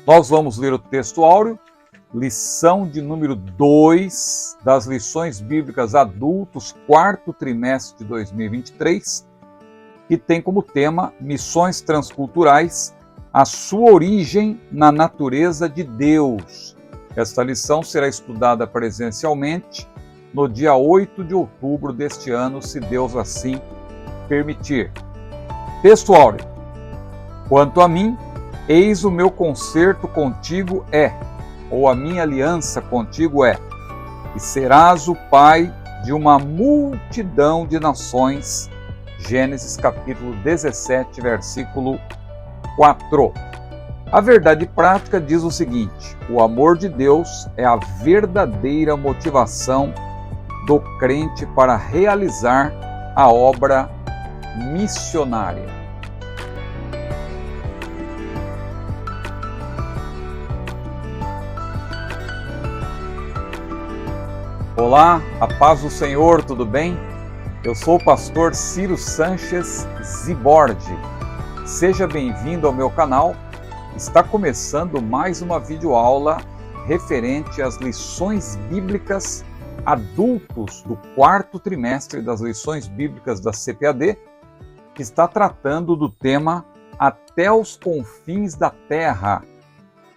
Nós vamos ler o texto áureo, lição de número 2 das lições bíblicas adultos, quarto trimestre de 2023, que tem como tema Missões Transculturais, a sua origem na natureza de Deus. Esta lição será estudada presencialmente no dia 8 de outubro deste ano, se Deus assim permitir. Texto áureo. Quanto a mim, eis o meu concerto contigo ou a minha aliança contigo e serás o pai de uma multidão de nações. Gênesis capítulo 17, versículo 4. A verdade prática diz o seguinte: o amor de Deus é a verdadeira motivação do crente para realizar a obra missionária. Olá, a paz do Senhor, tudo bem? Eu sou o pastor Ciro Sanches Zibordi. Seja bem-vindo ao meu canal. Está começando mais uma videoaula referente às lições bíblicas adultos do quarto trimestre das lições bíblicas da CPAD, que está tratando do tema Até os confins da terra,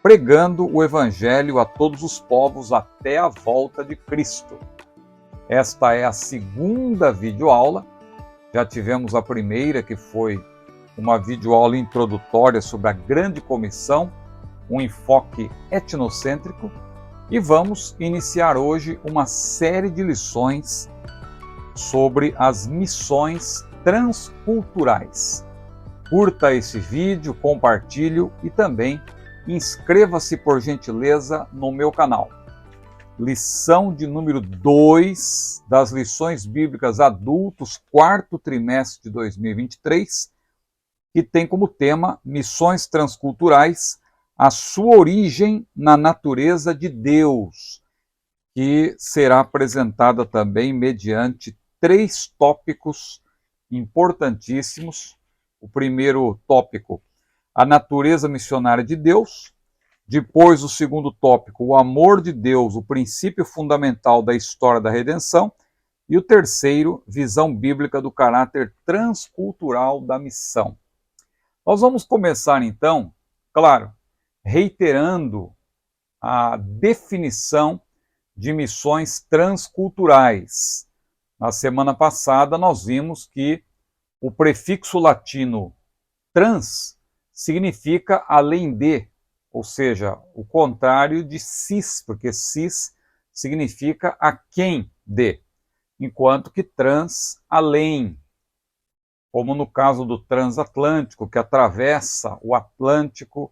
pregando o Evangelho a todos os povos até a volta de Cristo. Esta é a segunda videoaula. Já tivemos a primeira, que foi uma videoaula introdutória sobre a Grande Comissão, um enfoque etnocêntrico, e vamos iniciar hoje uma série de lições sobre as missões transculturais. Curta esse vídeo, compartilhe e também inscreva-se por gentileza no meu canal. Lição de número 2 das lições bíblicas adultos, quarto trimestre de 2023, que tem como tema Missões Transculturais, a sua origem na natureza de Deus, que será apresentada também mediante 3 tópicos importantíssimos. O primeiro tópico, a natureza missionária de Deus. Depois, o segundo tópico, o amor de Deus, o princípio fundamental da história da redenção. E o terceiro, visão bíblica do caráter transcultural da missão. Nós vamos começar então, claro, reiterando a definição de missões transculturais. Na semana passada nós vimos que o prefixo latino trans significa além de, ou seja, o contrário de cis, porque cis significa a quem de, enquanto que trans, além, como no caso do transatlântico, que atravessa o Atlântico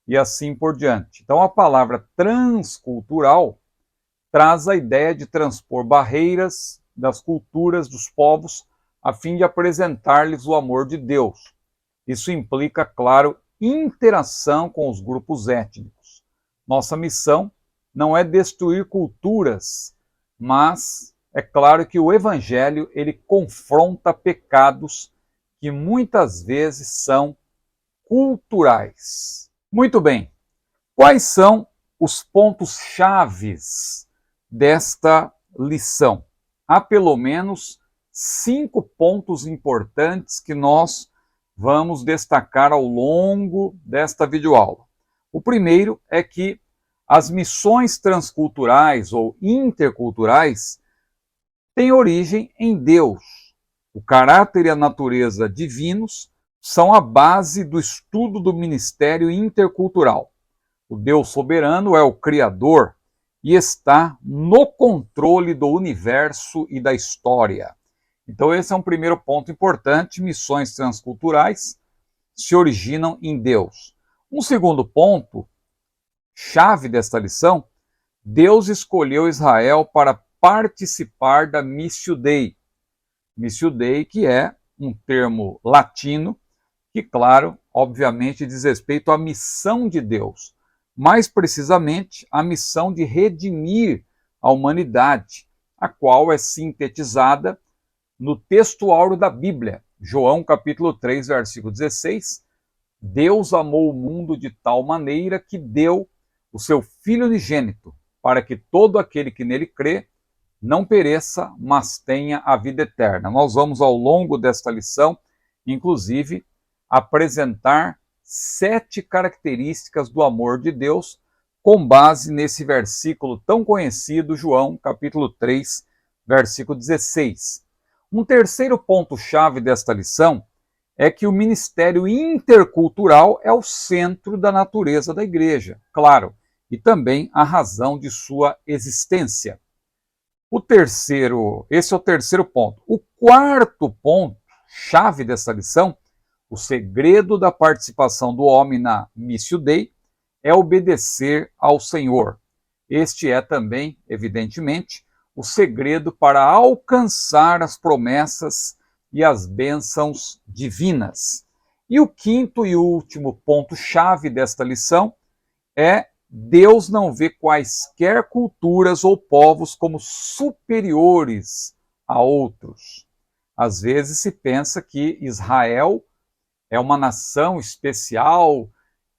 e assim por diante. Então a palavra transcultural traz a ideia de transpor barreiras das culturas dos povos a fim de apresentar-lhes o amor de Deus. Isso implica, claro, interação com os grupos étnicos. Nossa missão não é destruir culturas, mas é claro que o Evangelho ele confronta pecados que muitas vezes são culturais. Muito bem, quais são os pontos chaves desta lição? Há pelo menos 5 pontos importantes que nós vamos destacar ao longo desta videoaula. O primeiro é que as missões transculturais ou interculturais têm origem em Deus. O caráter e a natureza divinos são a base do estudo do ministério intercultural. O Deus soberano é o Criador e está no controle do universo e da história. Então esse é um primeiro ponto importante. Missões transculturais se originam em Deus. Um segundo ponto, chave desta lição, Deus escolheu Israel para participar da Missio Dei. Missio Dei, que é um termo latino, que, claro, obviamente diz respeito à missão de Deus. Mais precisamente, a missão de redimir a humanidade, a qual é sintetizada no texto áureo da Bíblia, João capítulo 3, versículo 16, Deus amou o mundo de tal maneira que deu o seu Filho unigênito, para que todo aquele que nele crê não pereça, mas tenha a vida eterna. Nós vamos, ao longo desta lição, inclusive, apresentar 7 características do amor de Deus, com base nesse versículo tão conhecido, João, capítulo 3, versículo 16. Um terceiro ponto-chave desta lição é que o ministério intercultural é o centro da natureza da igreja, claro, e também a razão de sua existência. Esse é o terceiro ponto. O quarto ponto, chave dessa lição, o segredo da participação do homem na Missio Dei, é obedecer ao Senhor. Este é também, evidentemente, o segredo para alcançar as promessas e as bênçãos divinas. E o quinto e último ponto-chave desta lição é: Deus não vê quaisquer culturas ou povos como superiores a outros. Às vezes se pensa que Israel é uma nação especial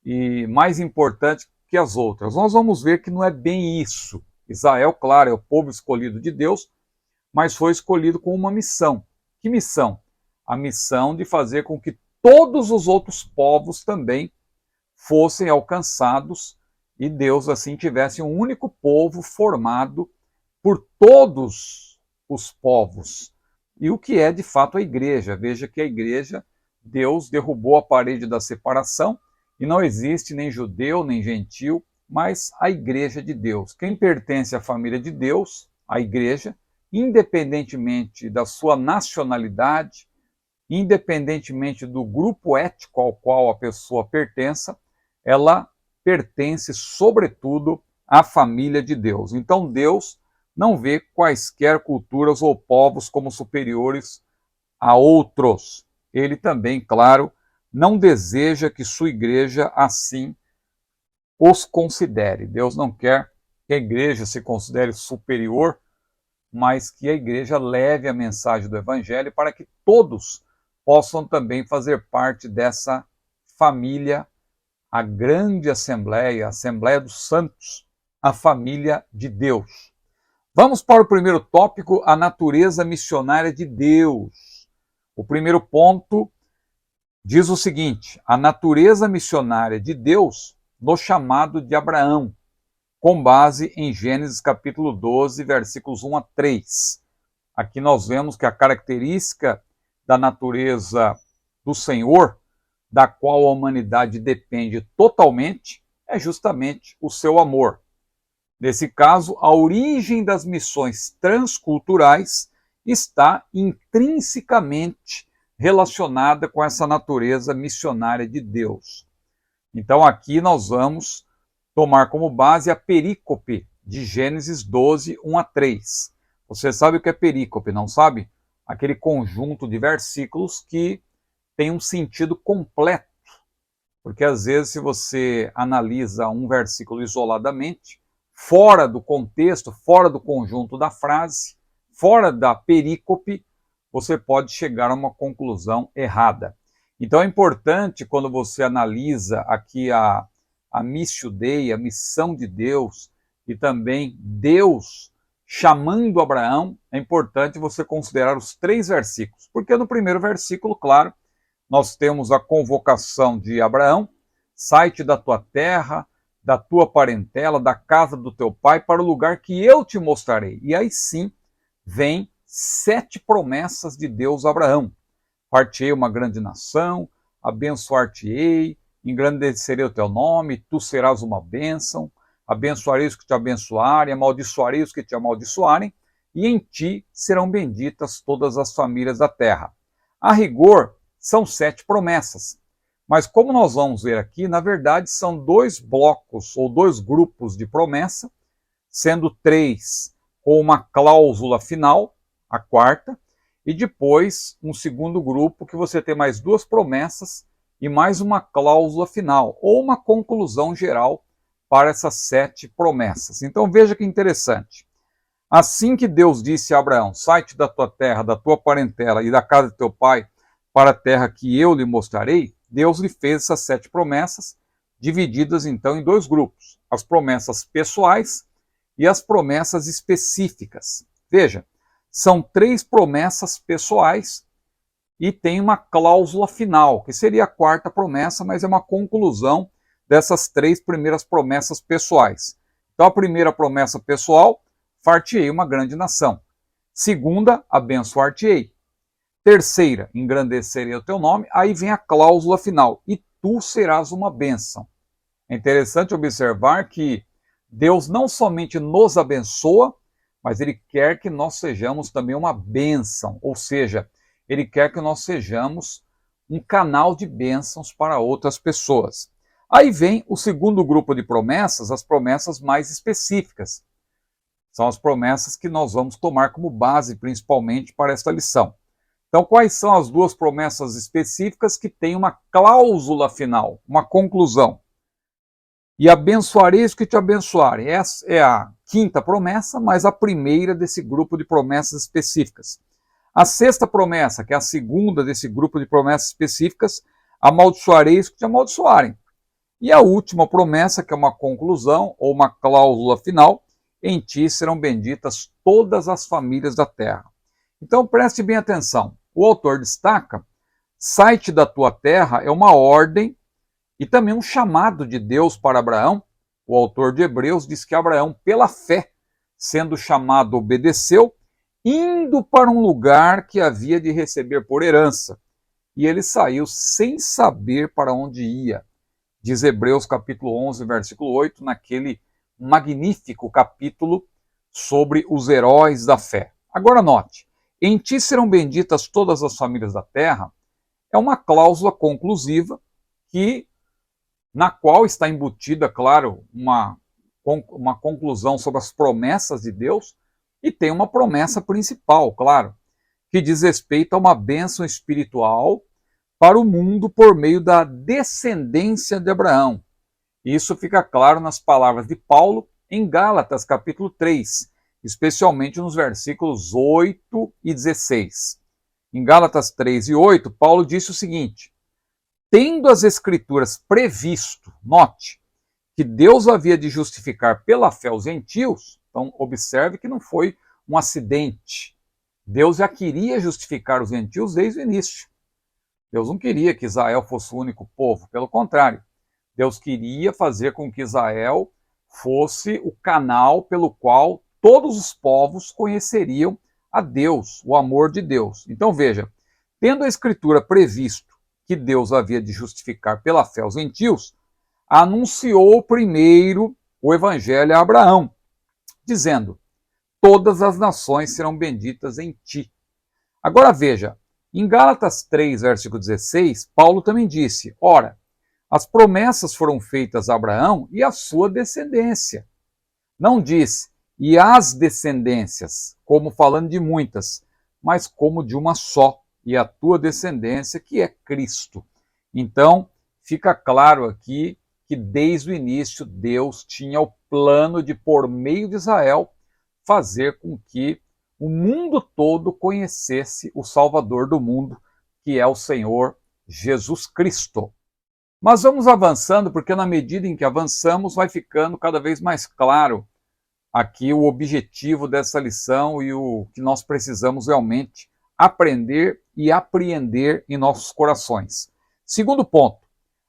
e mais importante que as outras. Nós vamos ver que não é bem isso. Israel, claro, é o povo escolhido de Deus, mas foi escolhido com uma missão. Que missão? A missão de fazer com que todos os outros povos também fossem alcançados e Deus assim tivesse um único povo formado por todos os povos. E o que é de fato a igreja? Veja que a igreja, Deus derrubou a parede da separação e não existe nem judeu nem gentil, mas a igreja de Deus. Quem pertence à família de Deus, a igreja, independentemente da sua nacionalidade, independentemente do grupo étnico ao qual a pessoa pertença, ela pertence, sobretudo, à família de Deus. Então, Deus não vê quaisquer culturas ou povos como superiores a outros. Ele também, claro, não deseja que sua igreja assim os considere. Deus não quer que a igreja se considere superior, mas que a igreja leve a mensagem do evangelho para que todos possam também fazer parte dessa família, a grande assembleia, a Assembleia dos Santos, a família de Deus. Vamos para o primeiro tópico, a natureza missionária de Deus. O primeiro ponto diz o seguinte: a natureza missionária de Deus no chamado de Abraão, com base em Gênesis capítulo 12, versículos 1 a 3. Aqui nós vemos que a característica da natureza do Senhor, da qual a humanidade depende totalmente, é justamente o seu amor. Nesse caso, a origem das missões transculturais está intrinsecamente relacionada com essa natureza missionária de Deus. Então aqui nós vamos tomar como base a perícope de Gênesis 12, 1 a 3. Você sabe o que é perícope, não sabe? Aquele conjunto de versículos que tem um sentido completo. Porque às vezes, se você analisa um versículo isoladamente, fora do contexto, fora do conjunto da frase, fora da perícope, você pode chegar a uma conclusão errada. Então é importante, quando você analisa aqui a Missio Dei, a missão de Deus, e também Deus chamando Abraão, é importante você considerar os 3 versículos. Porque no primeiro versículo, claro, nós temos a convocação de Abraão: sai-te da tua terra, da tua parentela, da casa do teu pai, para o lugar que eu te mostrarei. E aí sim, vem 7 promessas de Deus a Abraão. Far-te-ei uma grande nação, abençoar-te-ei, engrandecerei o teu nome, tu serás uma bênção, abençoarei os que te abençoarem, amaldiçoarei os que te amaldiçoarem, e em ti serão benditas todas as famílias da terra. A rigor, são 7 promessas. Mas como nós vamos ver aqui, na verdade são 2 blocos ou 2 grupos de promessa, sendo 3 com uma cláusula final, a quarta, e depois um segundo grupo que você tem mais 2 promessas e mais uma cláusula final, ou uma conclusão geral para essas 7 promessas. Então veja que interessante. Assim que Deus disse a Abraão: sai-te da tua terra, da tua parentela e da casa de teu pai para a terra que eu lhe mostrarei, Deus lhe fez essas 7 promessas, divididas então em 2 grupos: as promessas pessoais e as promessas específicas. Veja, são 3 promessas pessoais e tem uma cláusula final, que seria a 4ª promessa, mas é uma conclusão dessas 3 primeiras promessas pessoais. Então, a primeira promessa pessoal: far-te-ei uma grande nação. Segunda: abençoar-te-ei. Terceira: engrandecerei o teu nome. Aí vem a cláusula final: e tu serás uma bênção. É interessante observar que Deus não somente nos abençoa, mas Ele quer que nós sejamos também uma bênção, ou seja, Ele quer que nós sejamos um canal de bênçãos para outras pessoas. Aí vem o segundo grupo de promessas, as promessas mais específicas. São as promessas que nós vamos tomar como base, principalmente, para esta lição. Então, quais são as 2 promessas específicas que têm uma cláusula final, uma conclusão? E abençoarei os que te abençoarem. Essa é a 5ª promessa, mas a primeira desse grupo de promessas específicas. A 6ª promessa, que é a segunda desse grupo de promessas específicas: amaldiçoarei os que te amaldiçoarem. E a última promessa, que é uma conclusão ou uma cláusula final: em ti serão benditas todas as famílias da terra. Então preste bem atenção. O autor destaca: sai-te da tua terra é uma ordem e também um chamado de Deus para Abraão. O autor de Hebreus diz que Abraão, pela fé, sendo chamado, obedeceu, indo para um lugar que havia de receber por herança. E ele saiu sem saber para onde ia. Diz Hebreus capítulo 11, versículo 8, naquele magnífico capítulo sobre os heróis da fé. Agora note: em ti serão benditas todas as famílias da terra, é uma cláusula conclusiva na qual está embutida, claro, uma conclusão sobre as promessas de Deus, e tem uma promessa principal, claro, que diz respeito a uma bênção espiritual para o mundo por meio da descendência de Abraão. Isso fica claro nas palavras de Paulo em Gálatas capítulo 3, especialmente nos versículos 8 e 16. Em Gálatas 3 e 8, Paulo disse o seguinte: tendo as Escrituras previsto, note, que Deus havia de justificar pela fé os gentios, então observe que não foi um acidente. Deus já queria justificar os gentios desde o início. Deus não queria que Israel fosse o único povo, pelo contrário. Deus queria fazer com que Israel fosse o canal pelo qual todos os povos conheceriam a Deus, o amor de Deus. Então veja, tendo a Escritura previsto que Deus havia de justificar pela fé os gentios, anunciou primeiro o evangelho a Abraão, dizendo: todas as nações serão benditas em ti. Agora veja, em Gálatas 3, versículo 16, Paulo também disse: ora, as promessas foram feitas a Abraão e à sua descendência. Não diz e as descendências, como falando de muitas, mas como de uma só, e a tua descendência, que é Cristo. Então, fica claro aqui que desde o início Deus tinha o plano de, por meio de Israel, fazer com que o mundo todo conhecesse o Salvador do mundo, que é o Senhor Jesus Cristo. Mas vamos avançando, porque na medida em que avançamos, vai ficando cada vez mais claro aqui o objetivo dessa lição e o que nós precisamos realmente aprender e apreender em nossos corações. Segundo ponto,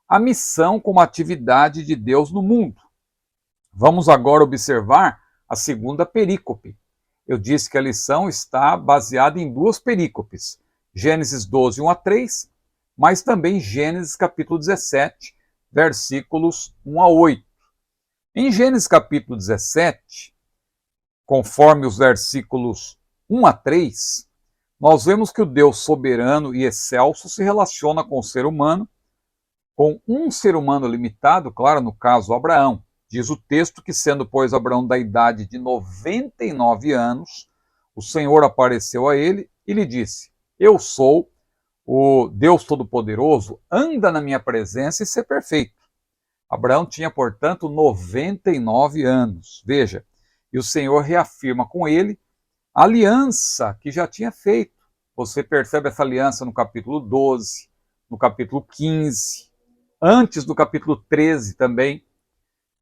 a missão como atividade de Deus no mundo. Vamos agora observar a segunda perícope. Eu disse que a lição está baseada em 2 perícopes, Gênesis 12, 1 a 3, mas também Gênesis capítulo 17, versículos 1 a 8. Em Gênesis capítulo 17, conforme os versículos 1 a 3, nós vemos que o Deus soberano e excelso se relaciona com o ser humano, com um ser humano limitado, claro, no caso Abraão. Diz o texto que, sendo, pois, Abraão da idade de 99 anos, o Senhor apareceu a ele e lhe disse: eu sou o Deus Todo-Poderoso, anda na minha presença e ser perfeito. Abraão tinha, portanto, 99 anos. Veja, e o Senhor reafirma com ele a aliança que já tinha feito. Você percebe essa aliança no capítulo 12, no capítulo 15, antes do capítulo 13 também,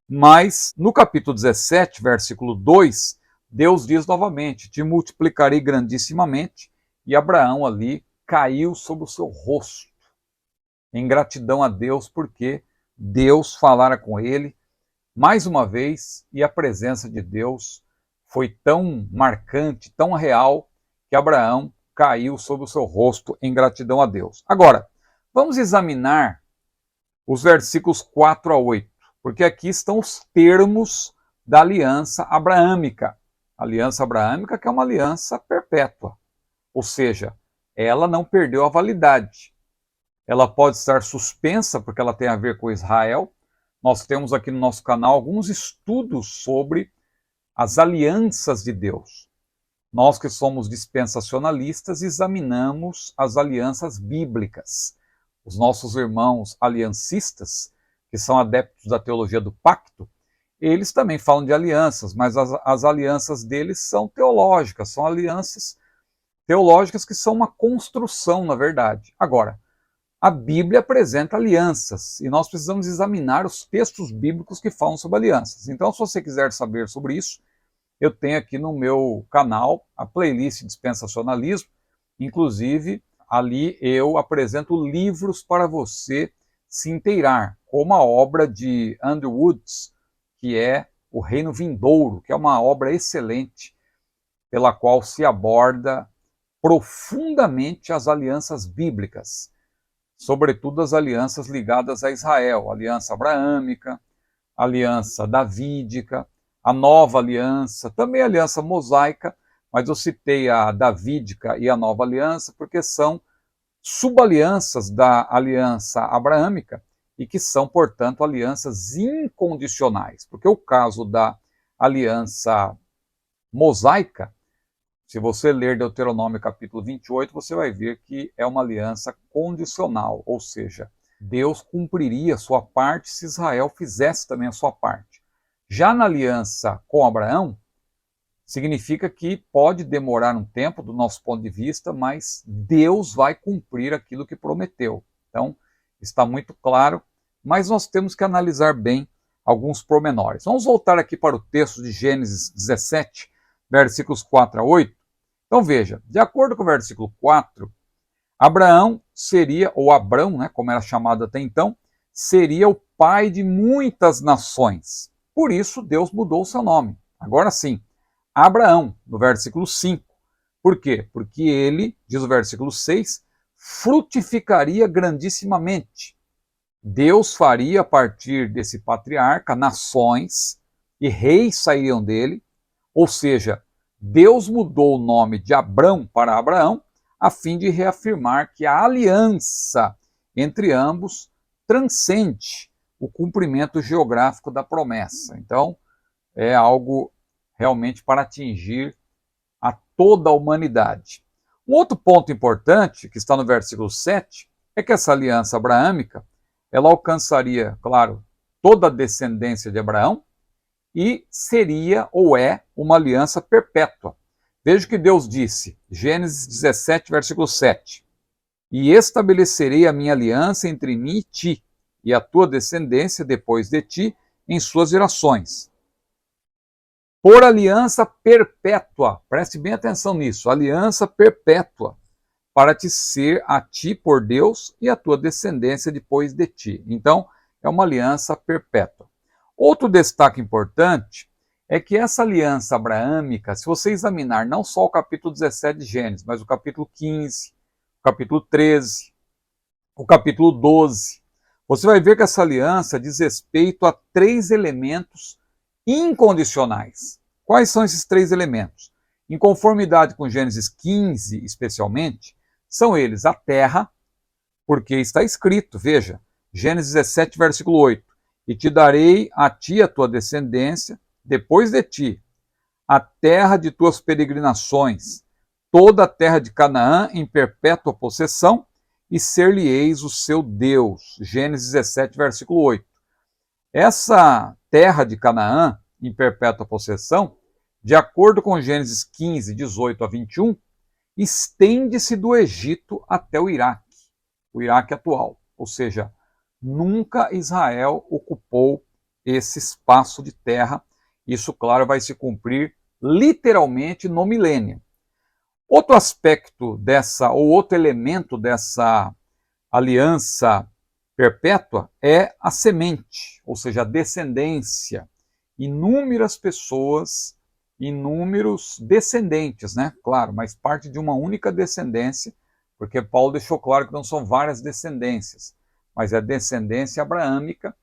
mas no capítulo 17, versículo 2, Deus diz novamente: te multiplicarei grandissimamente, e Abraão ali caiu sobre o seu rosto, em gratidão a Deus, porque Deus falara com ele mais uma vez, e a presença de Deus foi tão marcante, tão real, que Abraão caiu sobre o seu rosto em gratidão a Deus. Agora, vamos examinar os versículos 4 a 8, porque aqui estão os termos da aliança abraâmica. A aliança abraâmica, que é uma aliança perpétua, ou seja, ela não perdeu a validade. Ela pode estar suspensa porque ela tem a ver com Israel. Nós temos aqui no nosso canal alguns estudos sobre as alianças de Deus. Nós que somos dispensacionalistas examinamos as alianças bíblicas. Os nossos irmãos aliancistas, que são adeptos da teologia do pacto, eles também falam de alianças, mas as alianças deles são teológicas, são alianças teológicas que são uma construção, na verdade. Agora, a Bíblia apresenta alianças e nós precisamos examinar os textos bíblicos que falam sobre alianças. Então, se você quiser saber sobre isso, eu tenho aqui no meu canal a playlist Dispensacionalismo. Inclusive, ali eu apresento livros para você se inteirar, como a obra de Andrew Woods, que é O Reino Vindouro, que é uma obra excelente, pela qual se aborda profundamente as alianças bíblicas, sobretudo as alianças ligadas a Israel, a aliança abraâmica, a aliança davídica, a nova aliança, também a aliança mosaica, mas eu citei a davídica e a nova aliança porque são subalianças da aliança abraâmica e que são, portanto, alianças incondicionais, porque o caso da aliança mosaica, se você ler Deuteronômio capítulo 28, você vai ver que é uma aliança condicional, ou seja, Deus cumpriria a sua parte se Israel fizesse também a sua parte. Já na aliança com Abraão, significa que pode demorar um tempo do nosso ponto de vista, mas Deus vai cumprir aquilo que prometeu. Então, está muito claro, mas nós temos que analisar bem alguns pormenores. Vamos voltar aqui para o texto de Gênesis 17, versículos 4 a 8. Então veja, de acordo com o versículo 4, Abraão seria, ou Abrão, né, como era chamado até então, seria o pai de muitas nações. Por isso Deus mudou o seu nome. Agora sim, Abraão, no versículo 5. Por quê? Porque ele, diz o versículo 6, frutificaria grandissimamente. Deus faria a partir desse patriarca nações e reis sairiam dele, ou seja, Deus mudou o nome de Abrão para Abraão a fim de reafirmar que a aliança entre ambos transcende o cumprimento geográfico da promessa. Então, é algo realmente para atingir a toda a humanidade. Um outro ponto importante, que está no versículo 7, é que essa aliança abraâmica, ela alcançaria, claro, toda a descendência de Abraão e seria ou é uma aliança perpétua. Veja o que Deus disse, Gênesis 17, versículo 7. E estabelecerei a minha aliança entre mim e ti, e a tua descendência depois de ti, em suas gerações. Por aliança perpétua, preste bem atenção nisso, aliança perpétua, para te ser a ti por Deus e a tua descendência depois de ti. Então, é uma aliança perpétua. Outro destaque importante é que essa aliança abraâmica, se você examinar não só o capítulo 17 de Gênesis, mas o capítulo 15, o capítulo 13, o capítulo 12, você vai ver que essa aliança diz respeito a 3 elementos incondicionais. Quais são esses 3 elementos? Em conformidade com Gênesis 15, especialmente, são eles a terra, porque está escrito, veja, Gênesis 17, versículo 8, e te darei a ti a tua descendência, depois de ti, a terra de tuas peregrinações, toda a terra de Canaã em perpétua possessão, e ser-lhe-eis o seu Deus. Gênesis 17, versículo 8. Essa terra de Canaã em perpétua possessão, de acordo com Gênesis 15, 18 a 21, estende-se do Egito até o Iraque. o Iraque atual. Ou seja, nunca Israel ocupou esse espaço de terra. Isso, claro, vai se cumprir literalmente no milênio. Outro aspecto ou outro elemento dessa aliança perpétua é a semente, ou seja, a descendência. Inúmeras pessoas, inúmeros descendentes, né? Claro, mas parte de uma única descendência, porque Paulo deixou claro que não são várias descendências, mas é descendência abraâmica,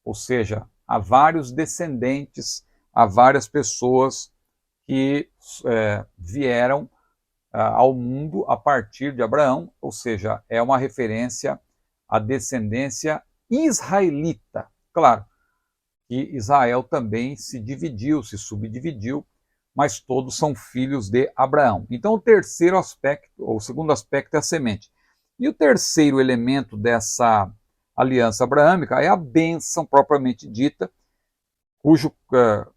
ou seja, há vários descendentes, há várias pessoas que vieram ao mundo a partir de Abraão, ou seja, é uma referência à descendência israelita. Claro que Israel também se dividiu, se subdividiu, mas todos são filhos de Abraão. Então, o terceiro aspecto, ou o segundo aspecto, é a semente. E o terceiro elemento dessa aliança abraâmica é a bênção propriamente dita, cujo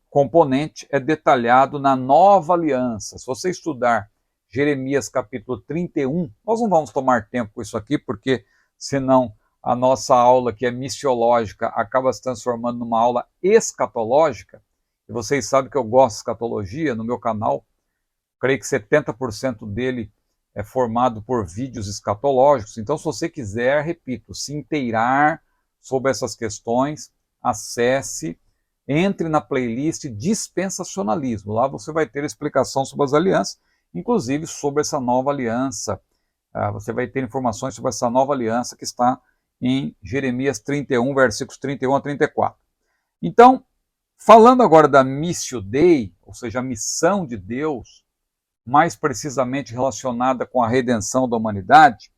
componente é detalhado na nova aliança. Se você estudar Jeremias capítulo 31, nós não vamos tomar tempo com isso aqui, porque senão a nossa aula, que é missiológica, acaba se transformando numa aula escatológica. E vocês sabem que eu gosto de escatologia no meu canal. Creio que 70% dele é formado por vídeos escatológicos. Então, se você quiser, repito, se inteirar sobre essas questões, acesse, entre na playlist Dispensacionalismo. Lá você vai ter explicação sobre as alianças, inclusive sobre essa nova aliança. Você vai ter informações sobre essa nova aliança que está em Jeremias 31, versículos 31 a 34. Então, falando agora da Missio Dei, ou seja, a missão de Deus, mais precisamente relacionada com a redenção da humanidade,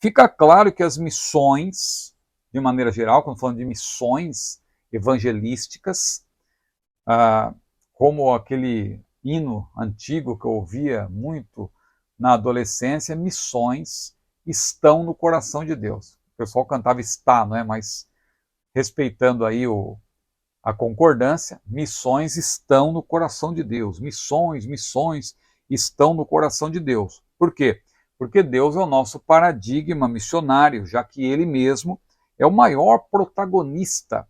fica claro que as missões, de maneira geral, quando falamos de missões evangelísticas, como aquele hino antigo que eu ouvia muito na adolescência, missões estão no coração de Deus. O pessoal cantava está, não é? Mas respeitando aí a concordância, missões estão no coração de Deus. Missões estão no coração de Deus. Por quê? Porque Deus é o nosso paradigma missionário, já que Ele mesmo é o maior protagonista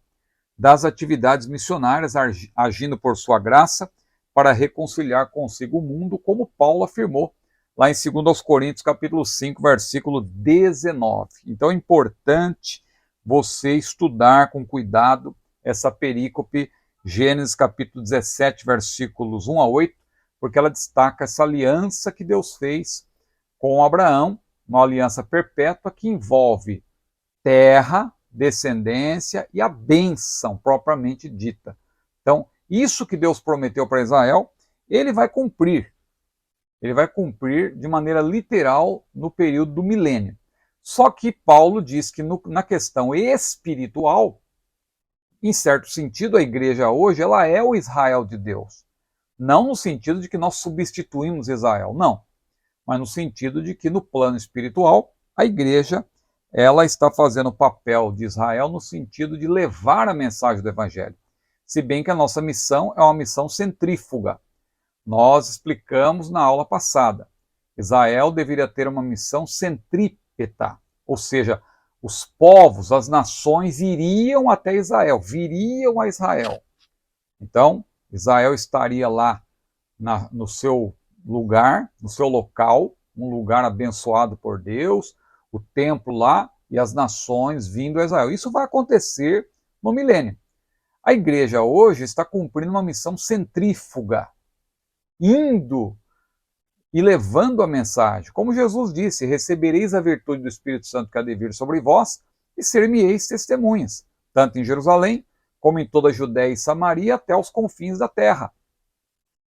das atividades missionárias, agindo por sua graça para reconciliar consigo o mundo, como Paulo afirmou lá em 2 Coríntios capítulo 5, versículo 19. Então é importante você estudar com cuidado essa perícope, Gênesis capítulo 17, versículos 1 a 8, porque ela destaca essa aliança que Deus fez com Abraão, uma aliança perpétua que envolve terra, descendência e a bênção propriamente dita. Então, isso que Deus prometeu para Israel, ele vai cumprir. Ele vai cumprir de maneira literal no período do milênio. Só que Paulo diz que na questão espiritual, em certo sentido, a igreja hoje ela é o Israel de Deus. Não no sentido de que nós substituímos Israel, não. Mas no sentido de que no plano espiritual, a igreja ela está fazendo o papel de Israel no sentido de levar a mensagem do Evangelho. Se bem que a nossa missão é uma missão centrífuga. Nós explicamos na aula passada. Israel deveria ter uma missão centrípeta, ou seja, os povos, as nações iriam até Israel, viriam a Israel. Então, Israel estaria lá no seu lugar, no seu local, um lugar abençoado por Deus, o templo lá e as nações vindo a Israel. Isso vai acontecer no milênio. A igreja hoje está cumprindo uma missão centrífuga, indo e levando a mensagem. Como Jesus disse, recebereis a virtude do Espírito Santo que há de vir sobre vós e ser-me-eis testemunhas, tanto em Jerusalém, como em toda a Judéia e Samaria, até os confins da terra.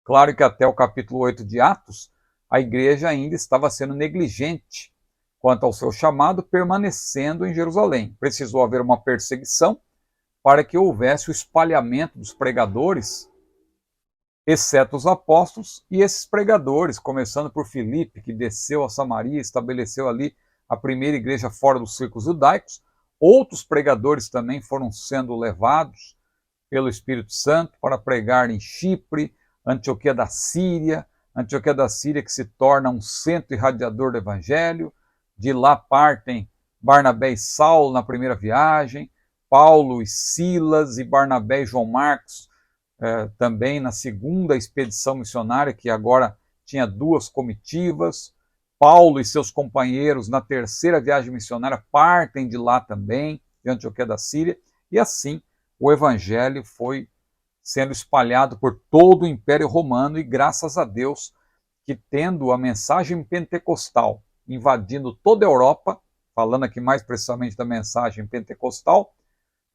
Claro que até o capítulo 8 de Atos, a igreja ainda estava sendo negligente quanto ao seu chamado, permanecendo em Jerusalém. Precisou haver uma perseguição para que houvesse o espalhamento dos pregadores, exceto os apóstolos, e esses pregadores, começando por Filipe, que desceu a Samaria, estabeleceu ali a primeira igreja fora dos círculos judaicos, outros pregadores também foram sendo levados pelo Espírito Santo para pregar em Chipre, Antioquia da Síria que se torna um centro irradiador do Evangelho. De lá partem Barnabé e Saulo na primeira viagem, Paulo e Silas e Barnabé e João Marcos também na segunda expedição missionária, que agora tinha 2 comitivas. Paulo e seus companheiros na terceira viagem missionária partem de lá também, de Antioquia da Síria, e assim o evangelho foi sendo espalhado por todo o Império Romano, e graças a Deus que, tendo a mensagem pentecostal invadindo toda a Europa, falando aqui mais precisamente da mensagem pentecostal,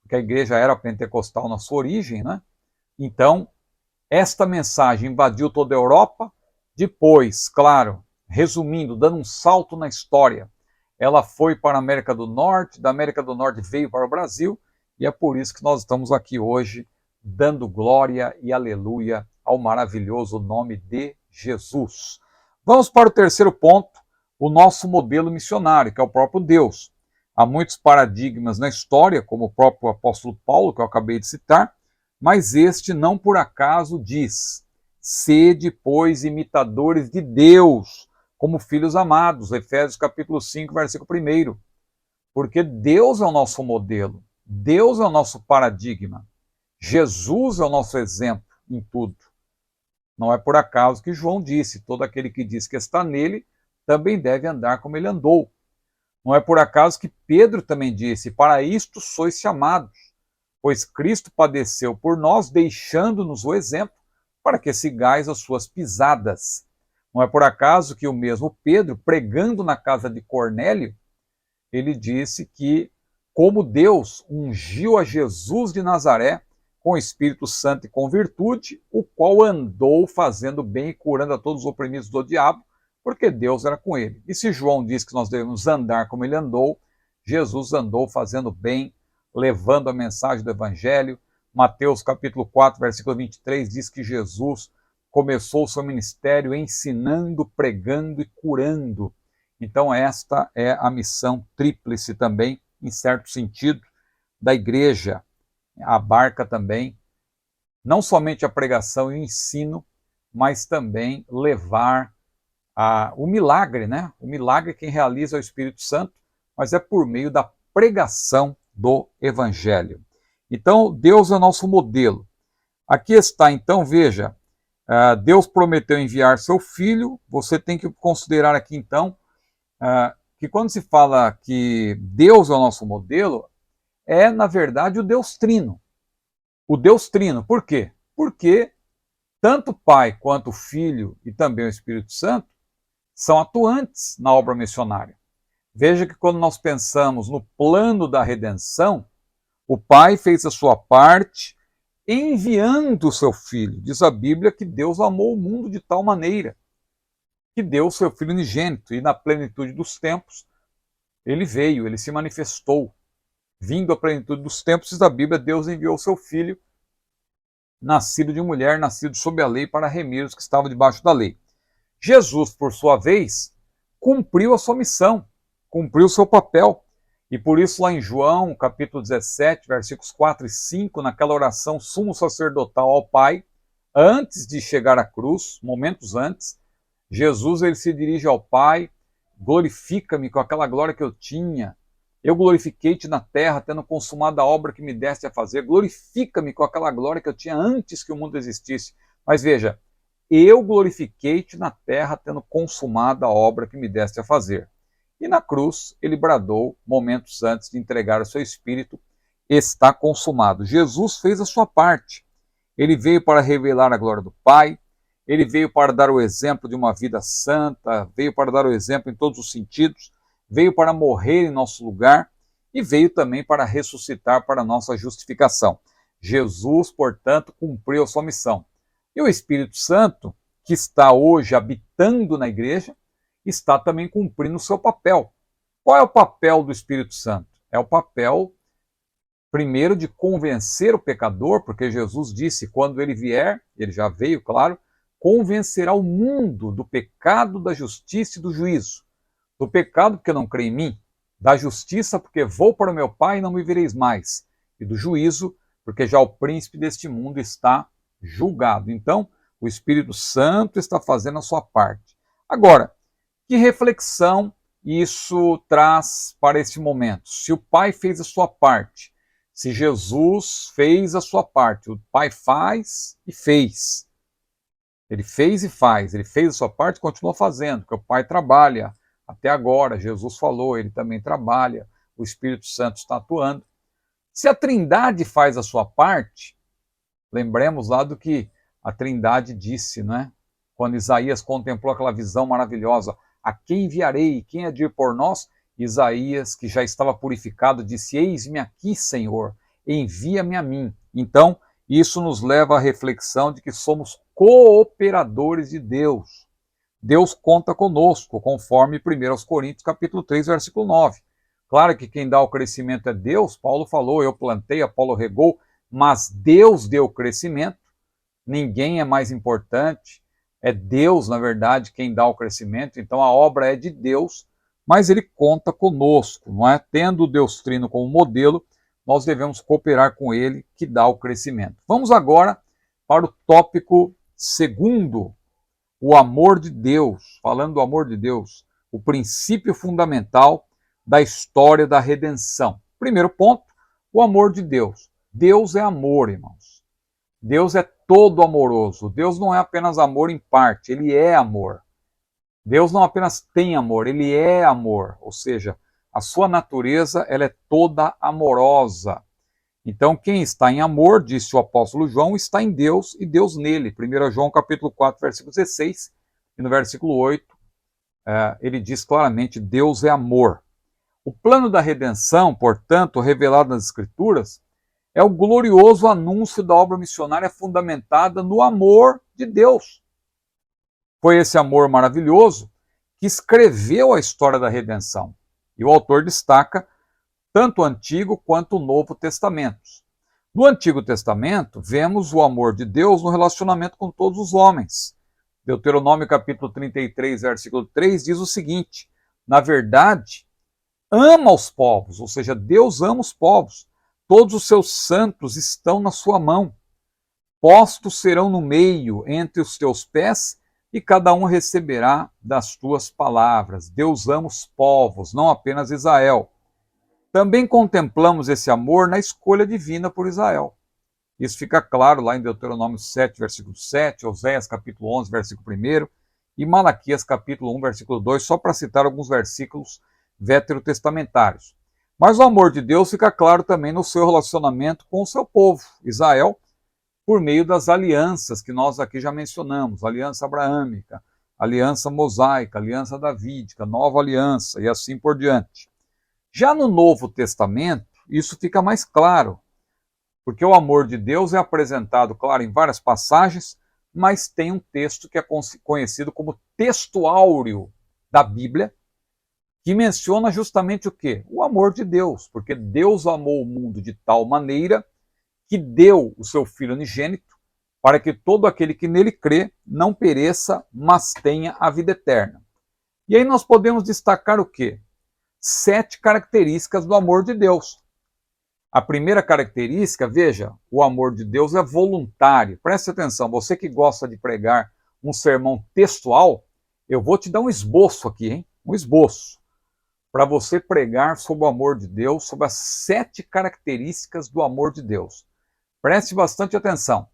porque a igreja era pentecostal na sua origem, né? Então, esta mensagem invadiu toda a Europa. Depois, claro, resumindo, dando um salto na história, ela foi para a América do Norte, da América do Norte veio para o Brasil, e é por isso que nós estamos aqui hoje, dando glória e aleluia ao maravilhoso nome de Jesus. Vamos para o terceiro ponto, o nosso modelo missionário, que é o próprio Deus. Há muitos paradigmas na história, como o próprio apóstolo Paulo, que eu acabei de citar, mas este não por acaso diz: sede, pois, imitadores de Deus, como filhos amados, Efésios capítulo 5, versículo 1. Porque Deus é o nosso modelo, Deus é o nosso paradigma, Jesus é o nosso exemplo em tudo. Não é por acaso que João disse: todo aquele que diz que está nele, também deve andar como ele andou. Não é por acaso que Pedro também disse: para isto sois chamados, pois Cristo padeceu por nós, deixando-nos o exemplo, para que sigais as suas pisadas. Não é por acaso que o mesmo Pedro, pregando na casa de Cornélio, ele disse que, como Deus ungiu a Jesus de Nazaré com o Espírito Santo e com virtude, o qual andou fazendo bem e curando a todos os oprimidos do diabo, porque Deus era com ele. E se João diz que nós devemos andar como ele andou, Jesus andou fazendo bem, levando a mensagem do Evangelho. Mateus capítulo 4, versículo 23, diz que Jesus começou o seu ministério ensinando, pregando e curando. Então esta é a missão tríplice também, em certo sentido, da igreja. Abarca também não somente a pregação e o ensino, mas também levar o milagre, né? O milagre quem realiza é o Espírito Santo, mas é por meio da pregação do Evangelho. Então, Deus é o nosso modelo. Aqui está, então, veja, Deus prometeu enviar seu Filho. Você tem que considerar aqui, então, que quando se fala que Deus é o nosso modelo, é, na verdade, o Deus Trino. O Deus Trino, por quê? Porque tanto o Pai quanto o Filho e também o Espírito Santo são atuantes na obra missionária. Veja que quando nós pensamos no plano da redenção, o Pai fez a sua parte enviando o seu Filho. Diz a Bíblia que Deus amou o mundo de tal maneira que deu o seu Filho unigênito, e na plenitude dos tempos ele veio, ele se manifestou. Vindo à plenitude dos tempos, diz a Bíblia, Deus enviou o seu Filho, nascido de mulher, nascido sob a lei, para remir os que estavam debaixo da lei. Jesus, por sua vez, cumpriu a sua missão, cumpriu o seu papel. E por isso lá em João, capítulo 17, versículos 4 e 5, naquela oração sumo sacerdotal ao Pai, antes de chegar à cruz, momentos antes, Jesus ele se dirige ao Pai: glorifica-me com aquela glória que eu tinha. Eu glorifiquei-te na terra, tendo consumado a obra que me deste a fazer. Glorifica-me com aquela glória que eu tinha antes que o mundo existisse. Mas veja, eu glorifiquei-te na terra, tendo consumado a obra que me deste a fazer. E na cruz, ele bradou, momentos antes de entregar o seu espírito: está consumado. Jesus fez a sua parte. Ele veio para revelar a glória do Pai, ele veio para dar o exemplo de uma vida santa, veio para dar o exemplo em todos os sentidos, veio para morrer em nosso lugar e veio também para ressuscitar para nossa justificação. Jesus, portanto, cumpriu a sua missão. E o Espírito Santo, que está hoje habitando na igreja, está também cumprindo o seu papel. Qual é o papel do Espírito Santo? É o papel, primeiro, de convencer o pecador, porque Jesus disse, quando ele vier, ele já veio, claro, convencerá o mundo do pecado, da justiça e do juízo. Do pecado, porque não crê em mim; da justiça, porque vou para o meu Pai e não me vereis mais; e do juízo, porque já o príncipe deste mundo está julgado. Então, o Espírito Santo está fazendo a sua parte. Agora, que reflexão isso traz para esse momento? Se o Pai fez a sua parte, se Jesus fez a sua parte, o Pai faz e fez. Ele fez e faz, ele fez a sua parte e continua fazendo, porque o Pai trabalha até agora, Jesus falou, ele também trabalha, o Espírito Santo está atuando. Se a Trindade faz a sua parte, lembremos lá do que a Trindade disse, né? Quando Isaías contemplou aquela visão maravilhosa, a quem enviarei? Quem há de ir por nós? Isaías, que já estava purificado, disse, eis-me aqui, Senhor, envia-me a mim. Então, isso nos leva à reflexão de que somos cooperadores de Deus. Deus conta conosco, conforme 1 Coríntios capítulo 3, versículo 9. Claro que quem dá o crescimento é Deus, Paulo falou, eu plantei, Apolo regou, mas Deus deu o crescimento, ninguém é mais importante, é Deus, na verdade, quem dá o crescimento, então a obra é de Deus, mas ele conta conosco, não é? Tendo o Deus Trino como modelo, nós devemos cooperar com ele, que dá o crescimento. Vamos agora para o tópico segundo, o amor de Deus. Falando do amor de Deus, o princípio fundamental da história da redenção. Primeiro ponto, o amor de Deus. Deus é amor, irmãos. Deus é todo amoroso. Deus não é apenas amor em parte, ele é amor. Deus não apenas tem amor, ele é amor. Ou seja, a sua natureza ela é toda amorosa. Então, quem está em amor, disse o apóstolo João, está em Deus e Deus nele. 1 João capítulo 4, versículo 16, e no versículo 8, ele diz claramente, Deus é amor. O plano da redenção, portanto, revelado nas Escrituras, é o glorioso anúncio da obra missionária fundamentada no amor de Deus. Foi esse amor maravilhoso que escreveu a história da redenção. E o autor destaca tanto o Antigo quanto o Novo Testamentos. No Antigo Testamento, vemos o amor de Deus no relacionamento com todos os homens. Deuteronômio capítulo 33, versículo 3 diz o seguinte, na verdade, ama os povos, ou seja, Deus ama os povos, todos os seus santos estão na sua mão. Postos serão no meio, entre os teus pés, e cada um receberá das tuas palavras. Deus ama os povos, não apenas Israel. Também contemplamos esse amor na escolha divina por Israel. Isso fica claro lá em Deuteronômio 7, versículo 7, Oséias capítulo 11, versículo 1, e Malaquias capítulo 1, versículo 2, só para citar alguns versículos veterotestamentários. Mas o amor de Deus fica claro também no seu relacionamento com o seu povo, Israel, por meio das alianças que nós aqui já mencionamos, aliança abraâmica, aliança mosaica, aliança davídica, nova aliança e assim por diante. Já no Novo Testamento, isso fica mais claro, porque o amor de Deus é apresentado, claro, em várias passagens, mas tem um texto que é conhecido como texto áureo da Bíblia, que menciona justamente o quê? O amor de Deus, porque Deus amou o mundo de tal maneira que deu o seu Filho unigênito para que todo aquele que nele crê não pereça, mas tenha a vida eterna. E aí nós podemos destacar o quê? 7 características do amor de Deus. A primeira característica, veja, o amor de Deus é voluntário. Preste atenção, você que gosta de pregar um sermão textual, eu vou te dar um esboço aqui, hein? Um esboço, para você pregar sobre o amor de Deus, sobre as 7 características do amor de Deus. Preste bastante atenção.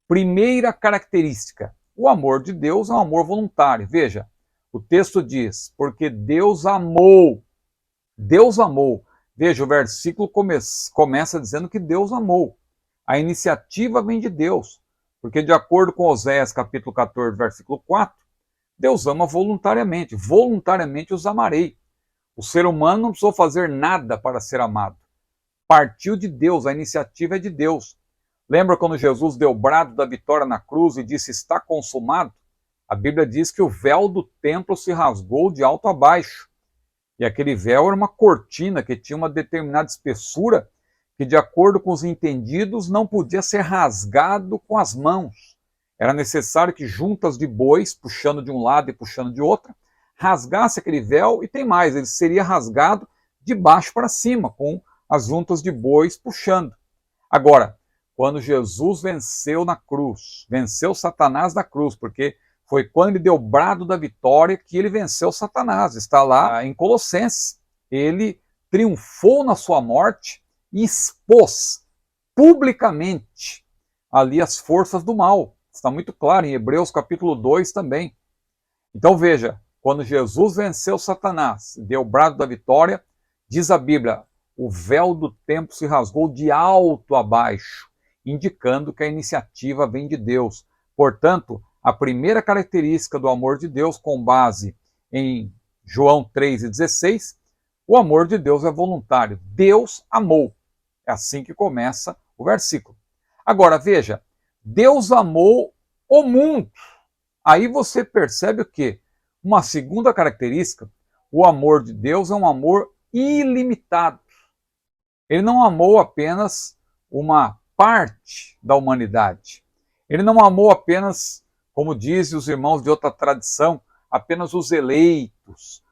Primeira característica, o amor de Deus é um amor voluntário. Veja, o texto diz, porque Deus amou. Deus amou. Veja, o versículo começa dizendo que Deus amou. A iniciativa vem de Deus, porque de acordo com Oséias capítulo 14, versículo 4, Deus ama voluntariamente. Voluntariamente os amarei. O ser humano não precisou fazer nada para ser amado. Partiu de Deus, a iniciativa é de Deus. Lembra quando Jesus deu o brado da vitória na cruz e disse, está consumado? A Bíblia diz que o véu do templo se rasgou de alto a baixo. E aquele véu era uma cortina que tinha uma determinada espessura que, de acordo com os entendidos, não podia ser rasgado com as mãos. Era necessário que juntas de bois, puxando de um lado e puxando de outro, rasgasse aquele véu e tem mais, ele seria rasgado de baixo para cima, com as juntas de bois puxando. Agora, quando Jesus venceu na cruz, venceu Satanás na cruz, porque Foi quando ele deu o brado da vitória que ele venceu Satanás. Está lá em Colossenses. Ele triunfou na sua morte e expôs publicamente ali as forças do mal. Está muito claro em Hebreus capítulo 2 também. Então veja, quando Jesus venceu Satanás, deu o brado da vitória, diz a Bíblia, o véu do templo se rasgou de alto a baixo, indicando que a iniciativa vem de Deus. Portanto, a primeira característica do amor de Deus, com base em João 3,16, o amor de Deus é voluntário. Deus amou. É assim que começa o versículo. Agora, veja, Deus amou o mundo. Aí você percebe o quê? Uma segunda característica, o amor de Deus é um amor ilimitado. Ele não amou apenas uma parte da humanidade. Ele não amou apenas, como dizem os irmãos de outra tradição, apenas os eleitos,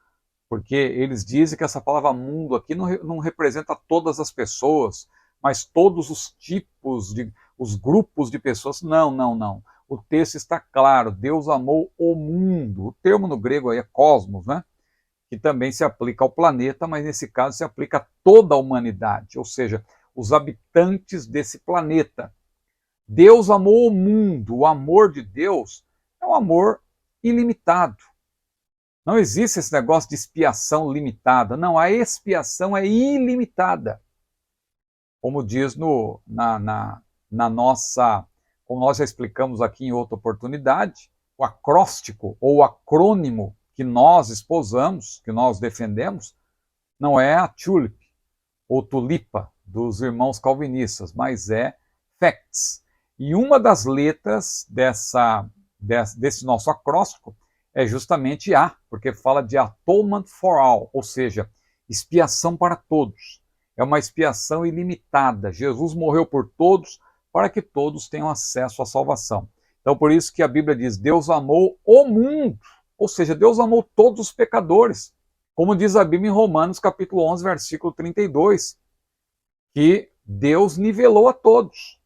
porque eles dizem que essa palavra mundo aqui não representa todas as pessoas, mas todos os tipos, os grupos de pessoas. Não, não, não. O texto está claro, Deus amou o mundo. O termo no grego aí é cosmos, né? Que também se aplica ao planeta, mas nesse caso se aplica a toda a humanidade, ou seja, os habitantes desse planeta. Deus amou o mundo. O amor de Deus é um amor ilimitado. Não existe esse negócio de expiação limitada. Não, a expiação é ilimitada. Como diz na nossa, como nós já explicamos aqui em outra oportunidade, o acróstico ou acrônimo que nós esposamos, que nós defendemos, não é a tulip ou tulipa dos irmãos calvinistas, mas é facts. E uma das letras desse nosso acróstico é justamente A, porque fala de atonement for all, ou seja, expiação para todos. É uma expiação ilimitada. Jesus morreu por todos para que todos tenham acesso à salvação. Então, por isso que a Bíblia diz, Deus amou o mundo, ou seja, Deus amou todos os pecadores. Como diz a Bíblia em Romanos, capítulo 11, versículo 32, que Deus nivelou a todos.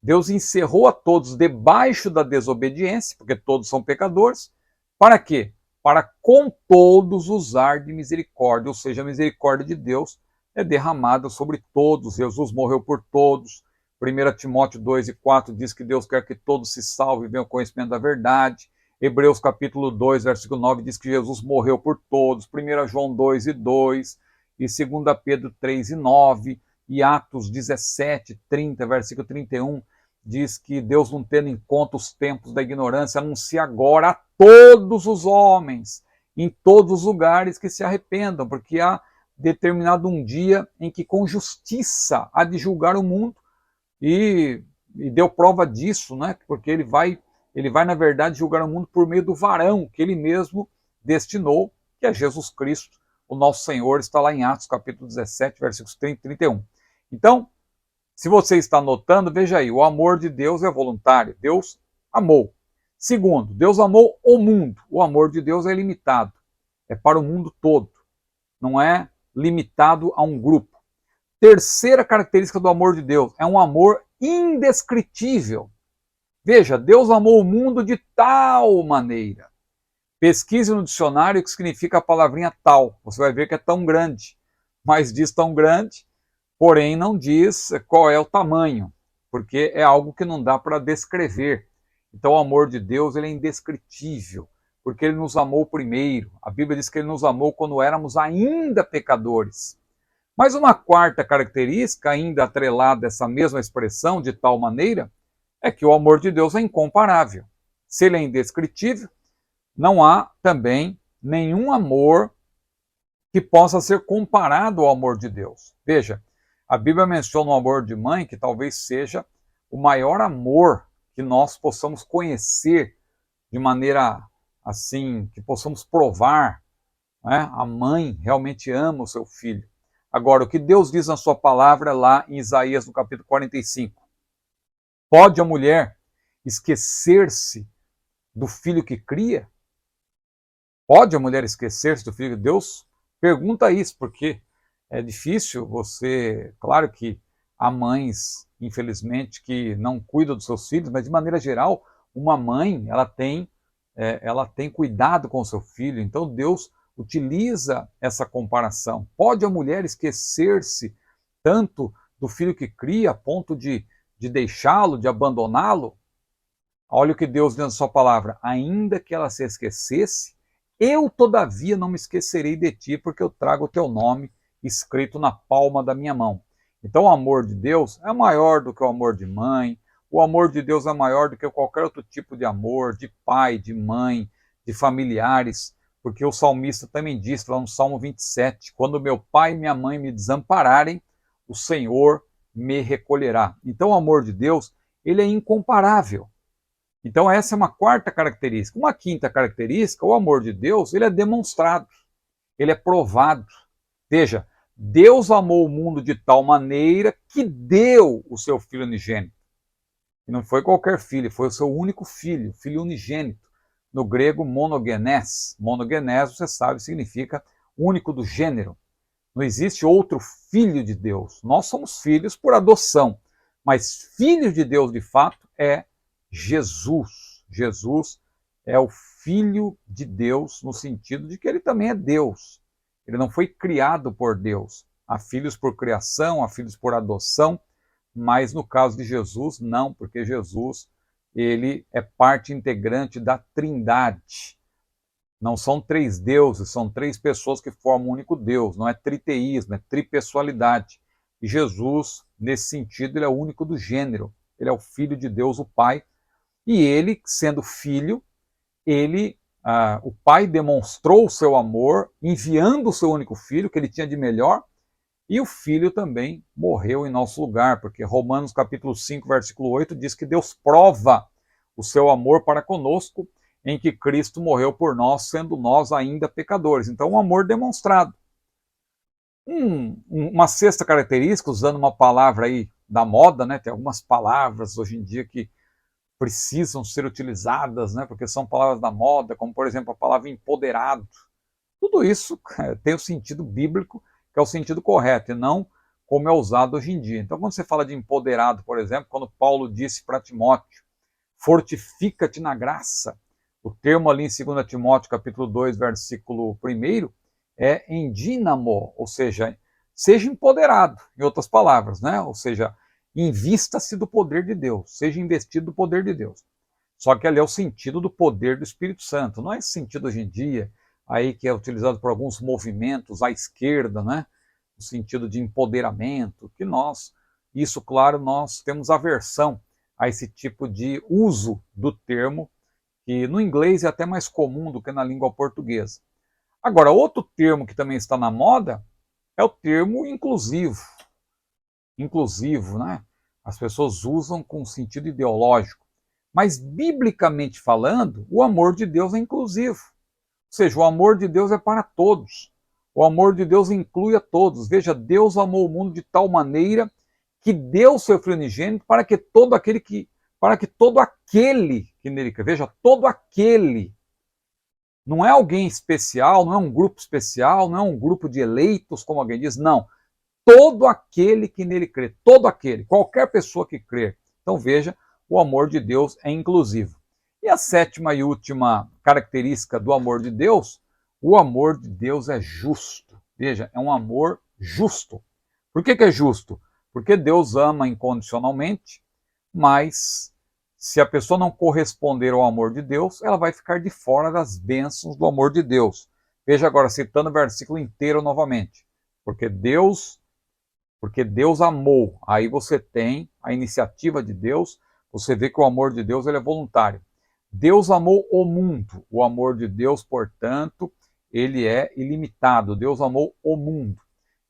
Deus encerrou a todos debaixo da desobediência, porque todos são pecadores. Para quê? Para com todos usar de misericórdia, ou seja, a misericórdia de Deus é derramada sobre todos. Jesus morreu por todos. 1 Timóteo 2:4 diz que Deus quer que todos se salvem e venham ao conhecimento da verdade. Hebreus capítulo 2, versículo 9 diz que Jesus morreu por todos. 1 João 2:2 e 2 Pedro 3:9 e Atos 17:30, versículo 31 diz que Deus, não tendo em conta os tempos da ignorância, anuncia agora a todos os homens, em todos os lugares, que se arrependam, porque há determinado um dia em que com justiça há de julgar o mundo, e deu prova disso, né? Porque ele vai, na verdade, julgar o mundo por meio do varão que ele mesmo destinou, que é Jesus Cristo, o nosso Senhor. Está lá em Atos capítulo 17, versículos 30 e 31. Então, se você está notando, veja aí, o amor de Deus é voluntário. Deus amou. Segundo, Deus amou o mundo. O amor de Deus é ilimitado. É para o mundo todo. Não é limitado a um grupo. Terceira característica do amor de Deus é um amor indescritível. Veja, Deus amou o mundo de tal maneira. Pesquise no dicionário o que significa a palavrinha tal. Você vai ver que é tão grande. Mas diz tão grande, porém não diz qual é o tamanho, porque é algo que não dá para descrever. Então o amor de Deus, ele é indescritível, porque ele nos amou primeiro. A Bíblia diz que ele nos amou quando éramos ainda pecadores. Mas uma quarta característica, ainda atrelada a essa mesma expressão, de tal maneira, é que o amor de Deus é incomparável. Se ele é indescritível, não há também nenhum amor que possa ser comparado ao amor de Deus. Veja, a Bíblia menciona o amor de mãe, que talvez seja o maior amor que nós possamos conhecer de maneira assim, que possamos provar, né? A mãe realmente ama o seu filho. Agora, o que Deus diz na sua palavra lá em Isaías, no capítulo 45. Pode a mulher esquecer-se do filho que cria? Pode a mulher esquecer-se do filho de Deus? Pergunta isso, porque é difícil você... Claro que há mães, infelizmente, que não cuidam dos seus filhos, mas de maneira geral, uma mãe, ela tem ela tem cuidado com o seu filho. Então Deus utiliza essa comparação. Pode a mulher esquecer-se tanto do filho que cria a ponto de deixá-lo, de abandoná-lo? Olha o que Deus diz na sua palavra: ainda que ela se esquecesse, eu todavia não me esquecerei de ti, porque eu trago o teu nome escrito na palma da minha mão. Então o amor de Deus é maior do que o amor de mãe, o amor de Deus é maior do que qualquer outro tipo de amor, de pai, de mãe, de familiares, porque o salmista também diz, lá no Salmo 27, quando meu pai e minha mãe me desampararem, o Senhor me recolherá. Então o amor de Deus, ele é incomparável. Então essa é uma quarta característica. Uma quinta característica, o amor de Deus, ele é demonstrado, ele é provado. Veja, Deus amou o mundo de tal maneira que deu o seu Filho unigênito. E não foi qualquer filho, foi o seu único filho, filho unigênito. No grego, monogenes. Monogenes, você sabe, significa único do gênero. Não existe outro filho de Deus. Nós somos filhos por adoção, mas filho de Deus de fato é Jesus. Jesus é o Filho de Deus no sentido de que ele também é Deus. Ele não foi criado por Deus. Há filhos por criação, há filhos por adoção, mas no caso de Jesus, não, porque Jesus ele é parte integrante da Trindade. Não são três deuses, são três pessoas que formam um único Deus. Não é triteísmo, é tripessoalidade. E Jesus, nesse sentido, ele é o único do gênero. Ele é o Filho de Deus, o Pai. E ele, sendo filho, o Pai demonstrou o seu amor, enviando o seu único filho, que ele tinha de melhor, e o Filho também morreu em nosso lugar, porque Romanos capítulo 5, versículo 8 diz que Deus prova o seu amor para conosco, em que Cristo morreu por nós, sendo nós ainda pecadores. Então, um amor demonstrado. Uma sexta característica, usando uma palavra aí da moda, né? Tem algumas palavras hoje em dia que precisam ser utilizadas, né, porque são palavras da moda, como por exemplo a palavra empoderado. Tudo isso tem o sentido bíblico, que é o sentido correto, e não como é usado hoje em dia. Então, quando você fala de empoderado, por exemplo, quando Paulo disse para Timóteo, fortifica-te na graça, o termo ali em 2 Timóteo capítulo 2, versículo 1, é endínamo, ou seja, seja empoderado, em outras palavras, né? Ou seja, invista-se do poder de Deus, seja investido do poder de Deus. Só que ali é o sentido do poder do Espírito Santo, não é esse sentido hoje em dia, aí que é utilizado por alguns movimentos à esquerda, né? O sentido de empoderamento, que isso claro, nós temos aversão a esse tipo de uso do termo, que no inglês é até mais comum do que na língua portuguesa. Agora, outro termo que também está na moda é o termo inclusivo. Inclusivo, né? As pessoas usam com sentido ideológico. Mas, biblicamente falando, o amor de Deus é inclusivo. Ou seja, o amor de Deus é para todos. O amor de Deus inclui a todos. Veja, Deus amou o mundo de tal maneira que deu o seu Filho unigênito para que todo aquele que nele crê. Veja, todo aquele. Não é alguém especial, não é um grupo especial, não é um grupo de eleitos, como alguém diz, não. Todo aquele que nele crê, todo aquele, qualquer pessoa que crer. Então veja, o amor de Deus é inclusivo. E a sétima e última característica do amor de Deus, o amor de Deus é justo. Veja, é um amor justo. Por que é justo? Porque Deus ama incondicionalmente, mas se a pessoa não corresponder ao amor de Deus, ela vai ficar de fora das bênçãos do amor de Deus. Veja agora, citando o versículo inteiro novamente. Porque Deus amou. Aí você tem a iniciativa de Deus, você vê que o amor de Deus ele é voluntário. Deus amou o mundo. O amor de Deus, portanto, ele é ilimitado. Deus amou o mundo.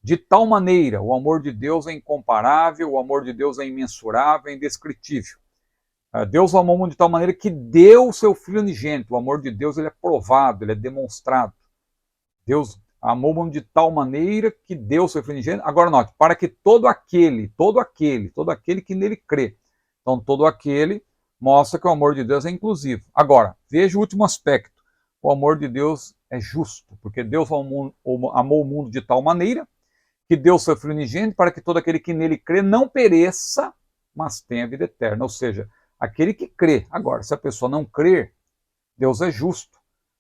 De tal maneira, o amor de Deus é incomparável, o amor de Deus é imensurável, é indescritível. Deus amou o mundo de tal maneira que deu o seu Filho unigênito. O amor de Deus ele é provado, ele é demonstrado. Deus amou o mundo de tal maneira que deu o seu Filho unigênito. Agora note, para que todo aquele que nele crê. Então todo aquele mostra que o amor de Deus é inclusivo. Agora, veja o último aspecto. O amor de Deus é justo, porque Deus amou o mundo de tal maneira que deu o seu Filho unigênito para que todo aquele que nele crê não pereça, mas tenha vida eterna. Ou seja, aquele que crê. Agora, se a pessoa não crer, Deus é justo.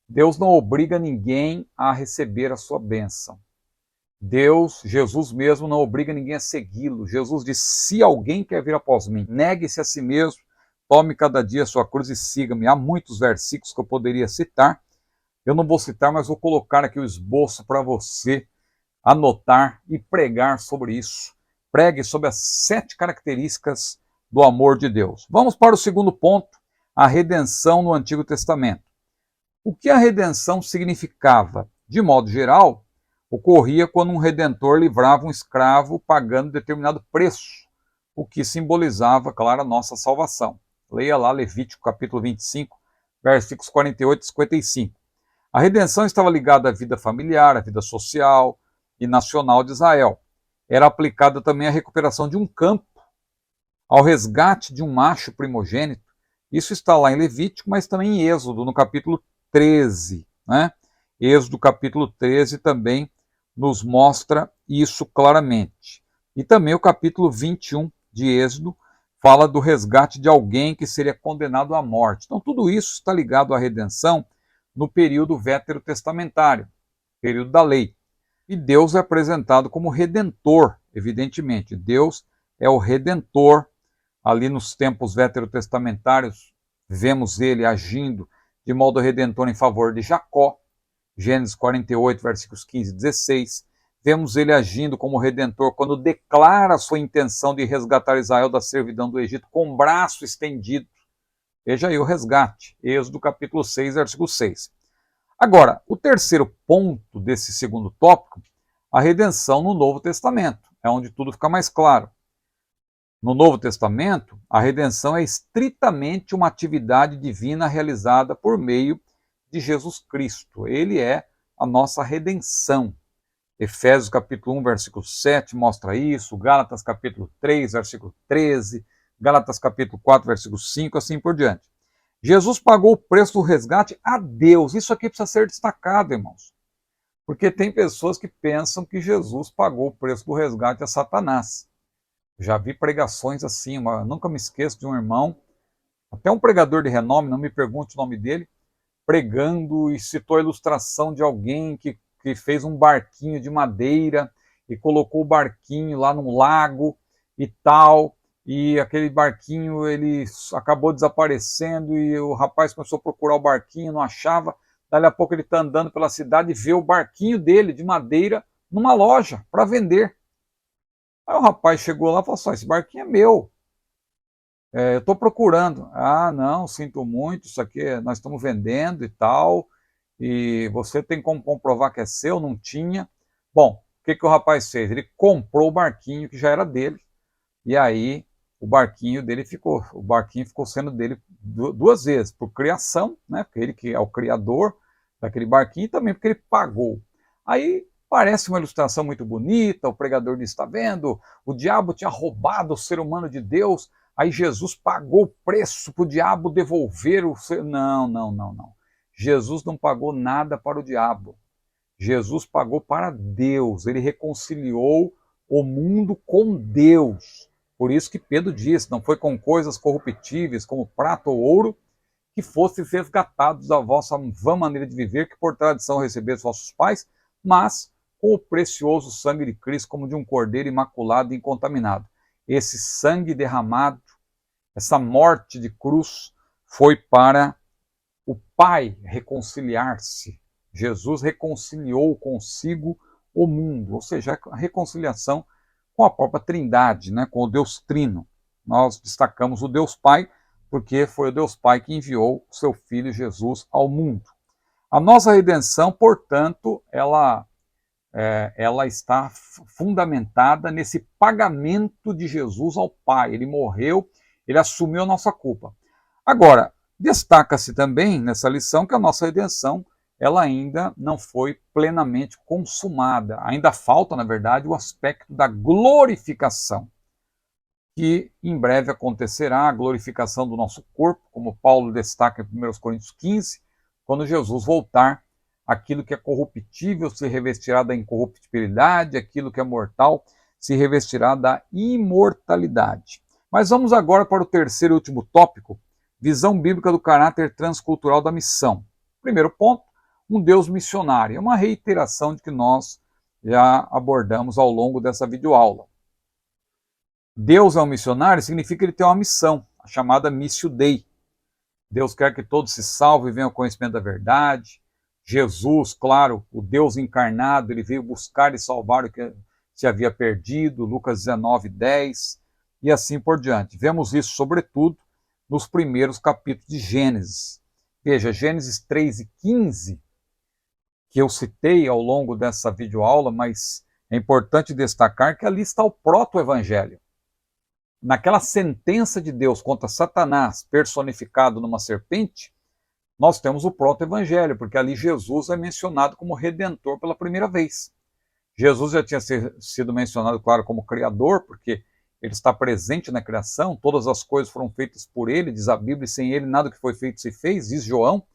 Deus não obriga ninguém a receber a sua bênção. Deus, Jesus mesmo, não obriga ninguém a segui-lo. Jesus diz, se alguém quer vir após mim, negue-se a si mesmo, tome cada dia a sua cruz e siga-me. Há muitos versículos que eu poderia citar. Eu não vou citar, mas vou colocar aqui o esboço para você anotar e pregar sobre isso. Pregue sobre as 7 características do amor de Deus. Vamos para o segundo ponto, a redenção no Antigo Testamento. O que a redenção significava? De modo geral, ocorria quando um redentor livrava um escravo pagando determinado preço, o que simbolizava, claro, a nossa salvação. Leia lá Levítico capítulo 25, versículos 48 e 55. A redenção estava ligada à vida familiar, à vida social e nacional de Israel. Era aplicada também à recuperação de um campo, ao resgate de um macho primogênito. Isso está lá em Levítico, mas também em Êxodo, no capítulo 13. Né? Êxodo capítulo 13 também nos mostra isso claramente. E também o capítulo 21 de Êxodo fala do resgate de alguém que seria condenado à morte. Então tudo isso está ligado à redenção no período veterotestamentário, período da lei. E Deus é apresentado como redentor, evidentemente. Deus é o redentor. Ali nos tempos veterotestamentários, vemos ele agindo de modo redentor em favor de Jacó, Gênesis 48, versículos 15 e 16. Vemos ele agindo como redentor quando declara sua intenção de resgatar Israel da servidão do Egito com braço estendido. Veja aí o resgate, Êxodo capítulo 6, versículo 6. Agora, o terceiro ponto desse segundo tópico, a redenção no Novo Testamento, é onde tudo fica mais claro. No Novo Testamento, a redenção é estritamente uma atividade divina realizada por meio de Jesus Cristo. Ele é a nossa redenção. Efésios capítulo 1, versículo 7 mostra isso, Gálatas capítulo 3, versículo 13, Gálatas capítulo 4, versículo 5, assim por diante. Jesus pagou o preço do resgate a Deus. Isso aqui precisa ser destacado, irmãos. Porque tem pessoas que pensam que Jesus pagou o preço do resgate a Satanás. Já vi pregações assim, nunca me esqueço de um irmão, até um pregador de renome, não me pergunte o nome dele, pregando e citou a ilustração de alguém que fez um barquinho de madeira e colocou o barquinho lá num lago e tal, e aquele barquinho ele acabou desaparecendo e o rapaz começou a procurar o barquinho, não achava, dali a pouco ele está andando pela cidade e vê o barquinho dele de madeira numa loja para vender. Aí o rapaz chegou lá e falou assim, esse barquinho é meu, eu estou procurando. Ah, não, sinto muito, isso aqui nós estamos vendendo e tal, e você tem como comprovar que é seu? Não tinha. Bom, o que o rapaz fez? Ele comprou o barquinho que já era dele, e aí o barquinho ficou sendo dele 2 vezes, por criação, né, porque ele que é o criador daquele barquinho, e também porque ele pagou. Aí parece uma ilustração muito bonita, o pregador diz, está vendo? O diabo tinha roubado o ser humano de Deus, aí Jesus pagou o preço para o diabo devolver o ser... Não. Jesus não pagou nada para o diabo. Jesus pagou para Deus, ele reconciliou o mundo com Deus. Por isso que Pedro diz, não foi com coisas corruptíveis como prata ou ouro, que fostes resgatados da vossa vã maneira de viver, que por tradição recebeis vossos pais, mas com o precioso sangue de Cristo, como de um cordeiro imaculado e incontaminado. Esse sangue derramado, essa morte de cruz, foi para o Pai reconciliar-se. Jesus reconciliou consigo o mundo, ou seja, a reconciliação com a própria Trindade, né, com o Deus Trino. Nós destacamos o Deus Pai, porque foi o Deus Pai que enviou o seu Filho Jesus ao mundo. A nossa redenção, portanto, ela está fundamentada nesse pagamento de Jesus ao Pai. Ele morreu, ele assumiu a nossa culpa. Agora, destaca-se também nessa lição que a nossa redenção ela ainda não foi plenamente consumada. Ainda falta, na verdade, o aspecto da glorificação, que em breve acontecerá, a glorificação do nosso corpo, como Paulo destaca em 1 Coríntios 15, quando Jesus voltar, aquilo que é corruptível se revestirá da incorruptibilidade, aquilo que é mortal se revestirá da imortalidade. Mas vamos agora para o terceiro e último tópico Visão bíblica do caráter transcultural da missão. Primeiro ponto, um Deus missionário. É uma reiteração de que nós já abordamos ao longo dessa videoaula. Deus é um missionário significa que ele tem uma missão, a chamada Missio Dei. Deus quer que todos se salvem e venham ao conhecimento da verdade. Jesus, claro, o Deus encarnado, ele veio buscar e salvar o que se havia perdido, Lucas 19:10, e assim por diante. Vemos isso, sobretudo, nos primeiros capítulos de Gênesis. Veja, Gênesis 3 e 15, que eu citei ao longo dessa videoaula, mas é importante destacar que ali está o proto-evangelho. Naquela sentença de Deus contra Satanás, personificado numa serpente, nós temos o proto-evangelho, porque ali Jesus é mencionado como redentor pela primeira vez. Jesus já tinha sido mencionado, claro, como criador, porque ele está presente na criação, todas as coisas foram feitas por ele, diz a Bíblia, e sem ele nada que foi feito se fez, diz João,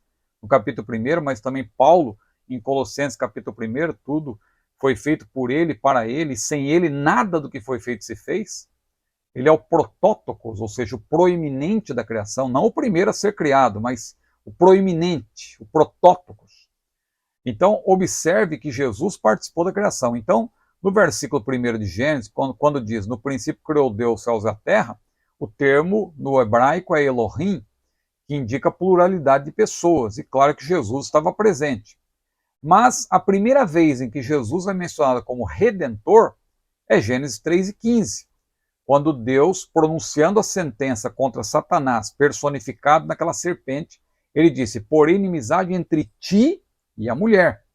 no capítulo 1, mas também Paulo, em Colossenses capítulo 1, tudo foi feito por ele, para ele, e sem ele nada do que foi feito se fez. Ele é o protótocos, ou seja, o proeminente da criação, não o primeiro a ser criado, mas o proeminente, o protótocos. Então, observe que Jesus participou da criação. Então, no versículo 1 de Gênesis, quando diz, no princípio criou Deus os céus e a terra, o termo no hebraico é Elohim, que indica pluralidade de pessoas, e claro que Jesus estava presente. Mas a primeira vez em que Jesus é mencionado como Redentor é Gênesis 3 e 15, quando Deus, pronunciando a sentença contra Satanás, personificado naquela serpente, ele disse, porém inimizade entre ti e a mulher,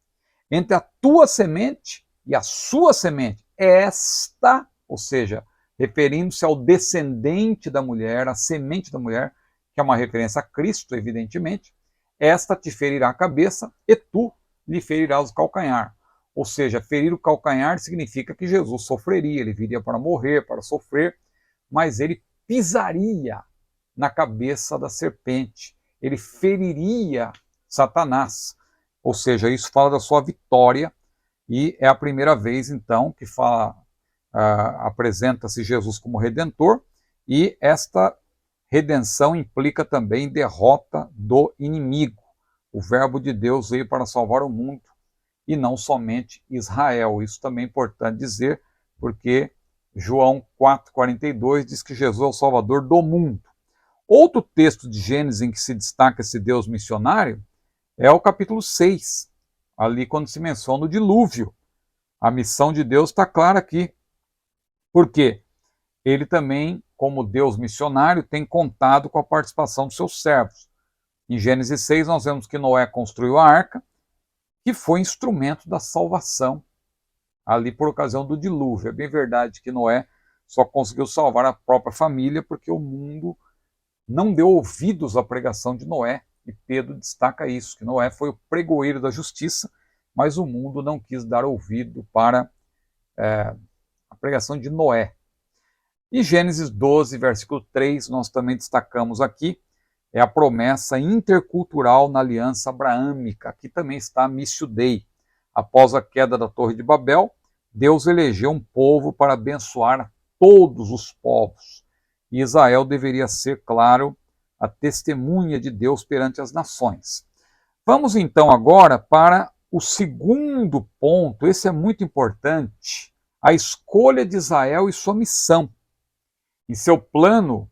entre a tua semente e a sua semente. Esta, ou seja, referindo-se ao descendente da mulher, a semente da mulher, que é uma referência a Cristo, evidentemente, esta te ferirá a cabeça e tu lhe ferirás o calcanhar. Ou seja, ferir o calcanhar significa que Jesus sofreria, ele viria para morrer, para sofrer, mas ele pisaria na cabeça da serpente, ele feriria Satanás. Ou seja, isso fala da sua vitória, e é a primeira vez, então, que apresenta-se Jesus como Redentor, e esta redenção implica também derrota do inimigo. O verbo de Deus veio para salvar o mundo, e não somente Israel. Isso também é importante dizer, porque João 4,42 diz que Jesus é o Salvador do mundo. Outro texto de Gênesis em que se destaca esse Deus missionário é o capítulo 6, ali quando se menciona o dilúvio. A missão de Deus está clara aqui. Por quê? Ele também, como Deus missionário, tem contado com a participação dos seus servos. Em Gênesis 6 nós vemos que Noé construiu a arca, que foi instrumento da salvação, ali por ocasião do dilúvio. É bem verdade que Noé só conseguiu salvar a própria família porque o mundo não deu ouvidos à pregação de Noé, e Pedro destaca isso, que Noé foi o pregoeiro da justiça, mas o mundo não quis dar ouvido para a pregação de Noé. E Gênesis 12, versículo 3, nós também destacamos aqui, é a promessa intercultural na aliança abraâmica. Aqui também está Missio Dei. Após a queda da Torre de Babel, Deus elegeu um povo para abençoar todos os povos. E Israel deveria ser, claro, a testemunha de Deus perante as nações. Vamos então agora para o segundo ponto, esse é muito importante, a escolha de Israel e sua missão. Em seu plano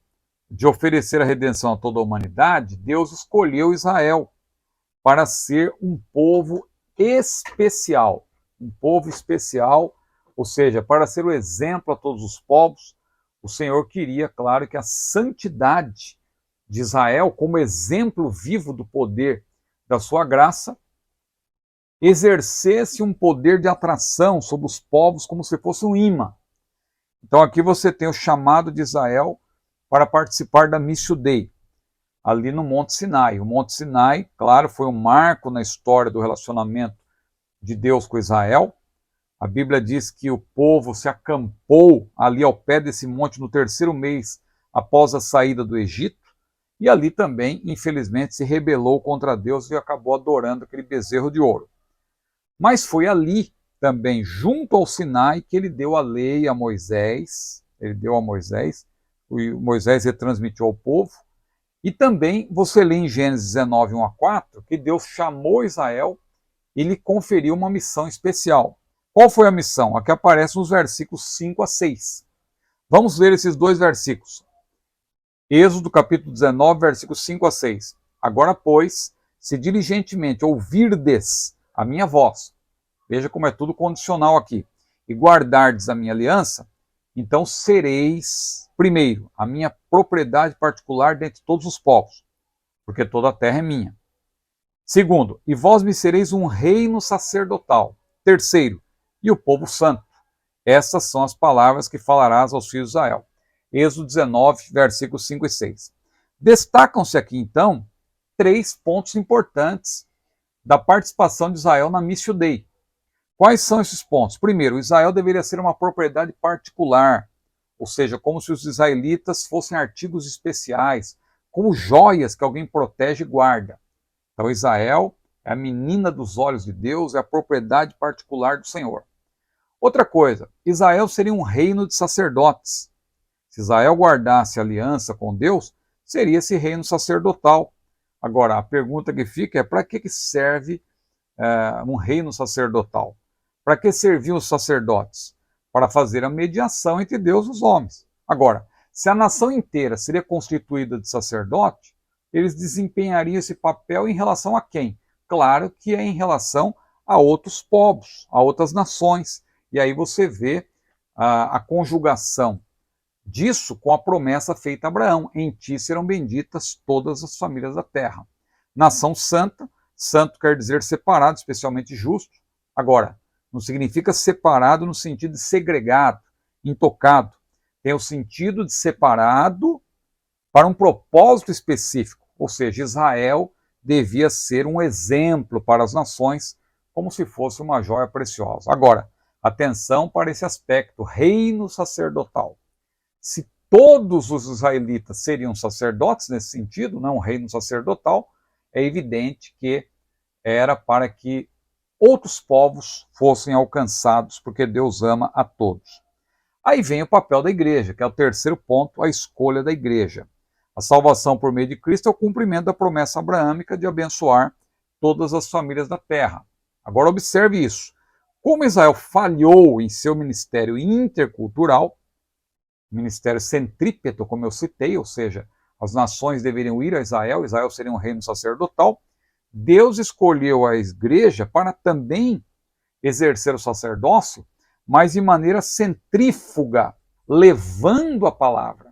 de oferecer a redenção a toda a humanidade, Deus escolheu Israel para ser um povo especial. Um povo especial, ou seja, para ser o exemplo a todos os povos. O Senhor queria, claro, que a santidade de Israel, como exemplo vivo do poder da sua graça, exercesse um poder de atração sobre os povos como se fosse um imã. Então aqui você tem o chamado de Israel para participar da Missio Dei, ali no Monte Sinai. O Monte Sinai, claro, foi um marco na história do relacionamento de Deus com Israel. A Bíblia diz que o povo se acampou ali ao pé desse monte no terceiro mês após a saída do Egito, e ali também, infelizmente, se rebelou contra Deus e acabou adorando aquele bezerro de ouro. Mas foi ali também, junto ao Sinai, que ele deu a lei a Moisés, Moisés retransmitiu ao povo, E também você lê em Gênesis 19, 1 a 4, que Deus chamou Israel e lhe conferiu uma missão especial. Qual foi a missão? A que aparece nos versículos 5 a 6. Vamos ler esses dois versículos. Êxodo capítulo 19, versículos 5 a 6. Agora, pois, se diligentemente ouvirdes a minha voz, veja como é tudo condicional aqui, e guardardes a minha aliança, então sereis, primeiro, a minha propriedade particular dentre todos os povos, porque toda a terra é minha. Segundo, e vós me sereis um reino sacerdotal. Terceiro, e o povo santo. Essas são as palavras que falarás aos filhos de Israel. Êxodo 19, versículos 5 e 6. Destacam-se aqui, então, 3 pontos importantes da participação de Israel na Missio Dei. Quais são esses pontos? Primeiro, Israel deveria ser uma propriedade particular, ou seja, como se os israelitas fossem artigos especiais, como joias que alguém protege e guarda. Então, Israel é a menina dos olhos de Deus, é a propriedade particular do Senhor. Outra coisa, Israel seria um reino de sacerdotes. Se Israel guardasse aliança com Deus, seria esse reino sacerdotal. Agora, a pergunta que fica é: para que serve um reino sacerdotal? Para que serviam os sacerdotes? Para fazer a mediação entre Deus e os homens. Agora, se a nação inteira seria constituída de sacerdote, eles desempenhariam esse papel em relação a quem? Claro que é em relação a outros povos, a outras nações. E aí você vê a conjugação disso com a promessa feita a Abraão: em ti serão benditas todas as famílias da terra. Nação santa, santo quer dizer separado, especialmente justo. Agora, não significa separado no sentido de segregado, intocado. Tem o sentido de separado para um propósito específico. Ou seja, Israel devia ser um exemplo para as nações, como se fosse uma joia preciosa. Agora, atenção para esse aspecto, reino sacerdotal. Se todos os israelitas seriam sacerdotes nesse sentido, não um reino sacerdotal, é evidente que era para que outros povos fossem alcançados, porque Deus ama a todos. Aí vem o papel da igreja, que é o terceiro ponto, a escolha da igreja. A salvação por meio de Cristo é o cumprimento da promessa abraâmica de abençoar todas as famílias da terra. Agora observe isso. Como Israel falhou em seu ministério intercultural, ministério centrípeto, como eu citei, ou seja, as nações deveriam ir a Israel, Israel seria um reino sacerdotal, Deus escolheu a igreja para também exercer o sacerdócio, mas de maneira centrífuga, levando a palavra.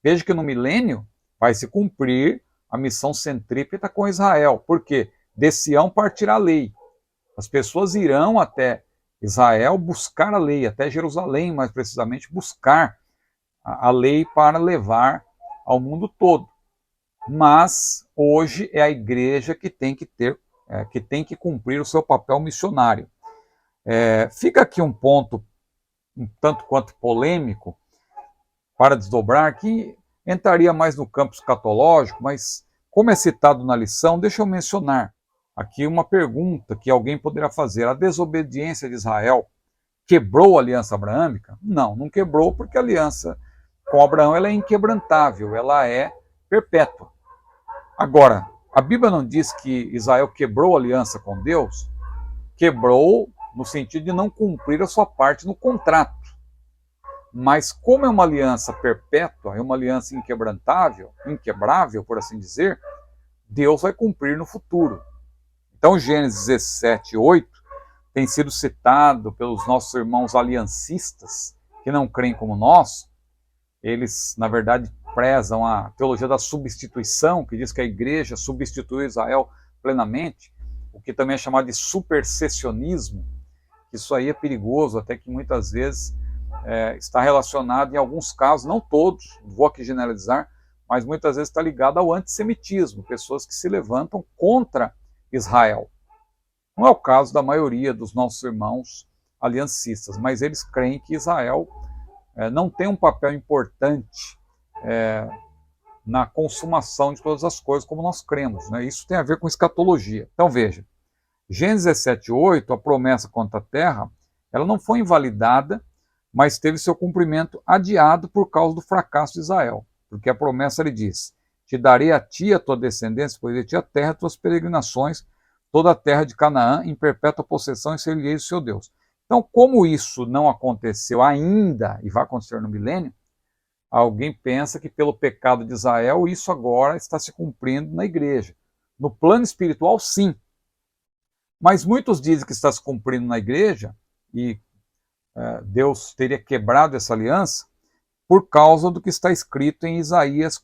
Veja que no milênio vai se cumprir a missão centrípeta com Israel, porque de Sião partirá a lei. As pessoas irão até Israel buscar a lei, até Jerusalém, mais precisamente, buscar a lei para levar ao mundo todo. Mas hoje é a igreja que tem que cumprir o seu papel missionário. Fica aqui um ponto um tanto quanto polêmico para desdobrar, que entraria mais no campo escatológico, mas como é citado na lição, deixa eu mencionar aqui uma pergunta que alguém poderá fazer: a desobediência de Israel quebrou a aliança abraâmica? Não, não quebrou, porque a aliança com Abraão ela é inquebrantável, ela é perpétua. Agora, a Bíblia não diz que Israel quebrou a aliança com Deus? Quebrou no sentido de não cumprir a sua parte no contrato. Mas como é uma aliança perpétua, é uma aliança inquebrantável, inquebrável, por assim dizer, Deus vai cumprir no futuro. Então, Gênesis 17, 8 tem sido citado pelos nossos irmãos aliancistas, que não creem como nós. Eles, na verdade, prezam a teologia da substituição, que diz que a igreja substituiu Israel plenamente, o que também é chamado de supersessionismo. Isso aí é perigoso, até que muitas vezes está relacionado, em alguns casos, não todos, não vou aqui generalizar, mas muitas vezes está ligado ao antissemitismo, pessoas que se levantam contra Israel. Não é o caso da maioria dos nossos irmãos aliancistas, mas eles creem que Israel não tem um papel importante na consumação de todas as coisas, como nós cremos. Né? Isso tem a ver com escatologia. Então veja, Gênesis 17:8, a promessa contra a terra, ela não foi invalidada, mas teve seu cumprimento adiado por causa do fracasso de Israel. Porque a promessa lhe diz: te darei a ti e a tua descendência, pois de ti a terra, tuas peregrinações, toda a terra de Canaã, em perpétua possessão, e ser-lhe-eis o seu Deus. Então, como isso não aconteceu ainda, e vai acontecer no milênio, alguém pensa que pelo pecado de Israel, isso agora está se cumprindo na igreja. No plano espiritual, sim. Mas muitos dizem que está se cumprindo na igreja, e Deus teria quebrado essa aliança, por causa do que está escrito em Isaías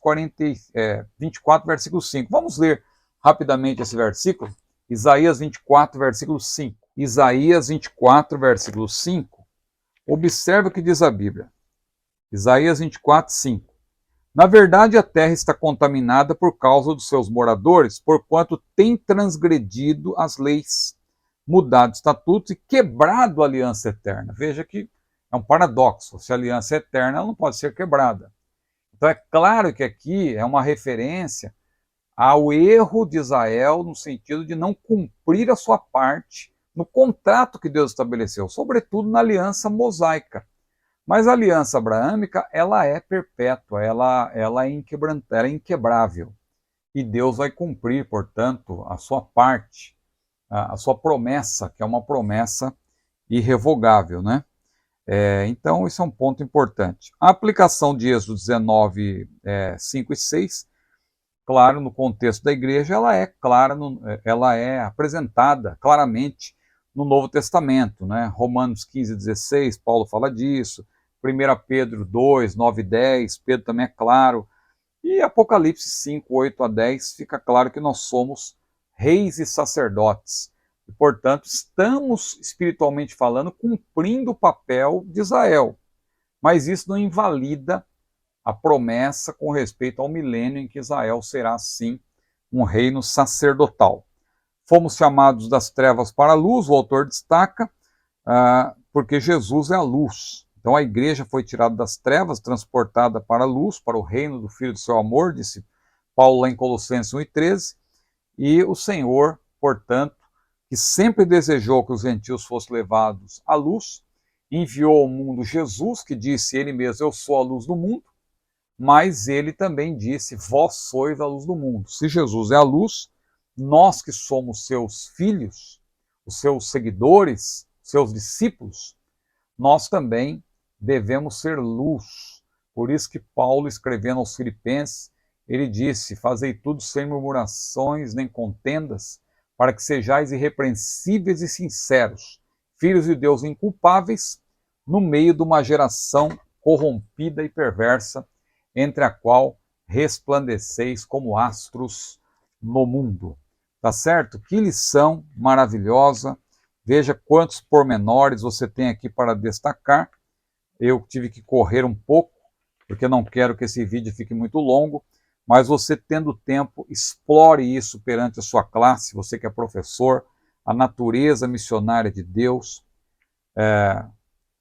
24, versículo 5. Vamos ler rapidamente esse versículo? Isaías 24, versículo 5. Isaías 24, versículo 5. Observe o que diz a Bíblia. Isaías 24, 5. Na verdade, a terra está contaminada por causa dos seus moradores, porquanto tem transgredido as leis, mudado estatutos e quebrado a aliança eterna. Veja que é um paradoxo. Se a aliança é eterna, ela não pode ser quebrada. Então é claro que aqui é uma referência ao erro de Israel no sentido de não cumprir a sua parte no contrato que Deus estabeleceu, sobretudo na aliança mosaica. Mas a aliança abraâmica, ela é perpétua, ela é inquebrável. E Deus vai cumprir, portanto, a sua parte, a sua promessa, que é uma promessa irrevogável, né? Então, isso é um ponto importante. A aplicação de Êxodo 19, 5 e 6, claro, no contexto da igreja, ela é apresentada claramente no Novo Testamento, né? Romanos 15, 16, Paulo fala disso. 1 Pedro 2, 9 e 10, Pedro também é claro. E Apocalipse 5, 8 a 10, fica claro que nós somos reis e sacerdotes. E, portanto, estamos, espiritualmente falando, cumprindo o papel de Israel. Mas isso não invalida a promessa com respeito ao milênio em que Israel será, sim, um reino sacerdotal. Fomos chamados das trevas para a luz, o autor destaca, porque Jesus é a luz. Então a igreja foi tirada das trevas, transportada para a luz, para o reino do Filho do seu amor, disse Paulo lá em Colossenses 1,13, e o Senhor, portanto, que sempre desejou que os gentios fossem levados à luz, enviou ao mundo Jesus, que disse ele mesmo, eu sou a luz do mundo, mas ele também disse, vós sois a luz do mundo. Se Jesus é a luz, nós que somos seus filhos, os seus seguidores, seus discípulos, nós também devemos ser luz. Por isso que Paulo, escrevendo aos Filipenses, ele disse, fazei tudo sem murmurações nem contendas, para que sejais irrepreensíveis e sinceros, filhos de Deus inculpáveis, no meio de uma geração corrompida e perversa, entre a qual resplandeceis como astros no mundo. Tá certo? Que lição maravilhosa. Veja quantos pormenores você tem aqui para destacar. Eu tive que correr um pouco, porque não quero que esse vídeo fique muito longo, mas você tendo tempo, explore isso perante a sua classe, você que é professor, a natureza missionária de Deus.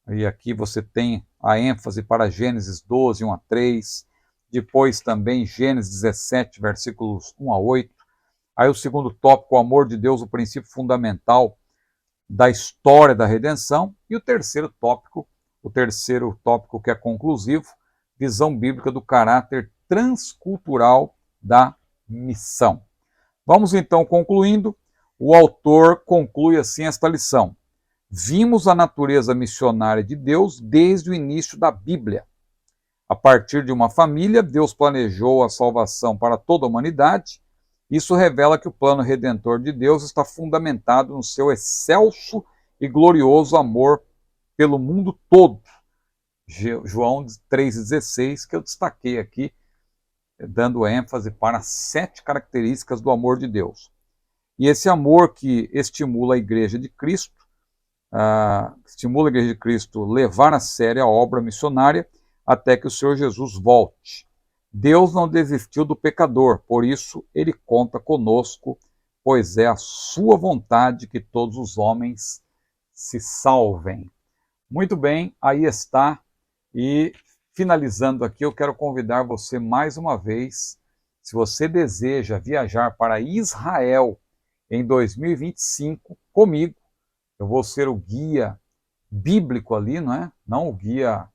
E aqui você tem a ênfase para Gênesis 12, 1 a 3, depois também Gênesis 17, versículos 1 a 8. Aí o segundo tópico, o amor de Deus, o princípio fundamental da história da redenção. E o terceiro tópico que é conclusivo, visão bíblica do caráter transcultural da missão. Vamos então concluindo. O autor conclui assim esta lição. Vimos a natureza missionária de Deus desde o início da Bíblia. A partir de uma família, Deus planejou a salvação para toda a humanidade. Isso revela que o plano redentor de Deus está fundamentado no seu excelso e glorioso amor pelo mundo todo. João 3,16, que eu destaquei aqui, dando ênfase para 7 características do amor de Deus. E esse amor que estimula a Igreja de Cristo, levar a sério a obra missionária até que o Senhor Jesus volte. Deus não desistiu do pecador, por isso ele conta conosco, pois é a sua vontade que todos os homens se salvem. Muito bem, aí está. E finalizando aqui, eu quero convidar você mais uma vez, se você deseja viajar para Israel em 2025 comigo, eu vou ser o guia bíblico ali, não é? Não o guia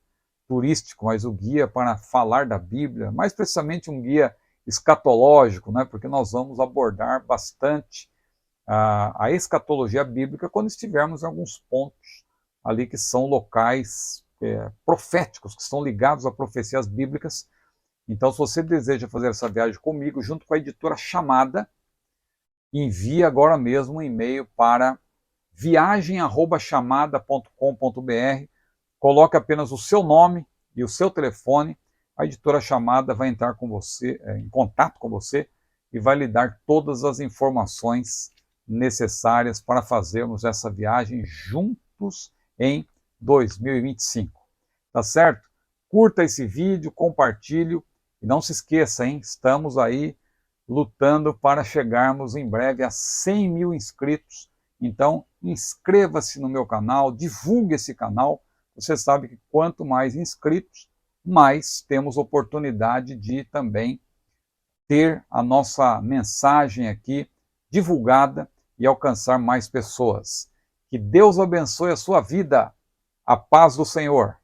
turístico, mas o guia para falar da Bíblia, mais precisamente um guia escatológico, né? Porque nós vamos abordar bastante a escatologia bíblica quando estivermos em alguns pontos ali que são locais proféticos, que estão ligados a profecias bíblicas. Então, se você deseja fazer essa viagem comigo, junto com a editora Chamada, envie agora mesmo um e-mail para viagem@chamada.com.br, coloque apenas o seu nome e o seu telefone, a editora Chamada vai entrar com você, em contato com você e vai lhe dar todas as informações necessárias para fazermos essa viagem juntos em 2025. Tá certo? Curta esse vídeo, compartilhe e não se esqueça, hein? Estamos aí lutando para chegarmos em breve a 100 mil inscritos. Então, inscreva-se no meu canal, divulgue esse canal. Você sabe que quanto mais inscritos, mais temos oportunidade de também ter a nossa mensagem aqui divulgada e alcançar mais pessoas. Que Deus abençoe a sua vida. A paz do Senhor.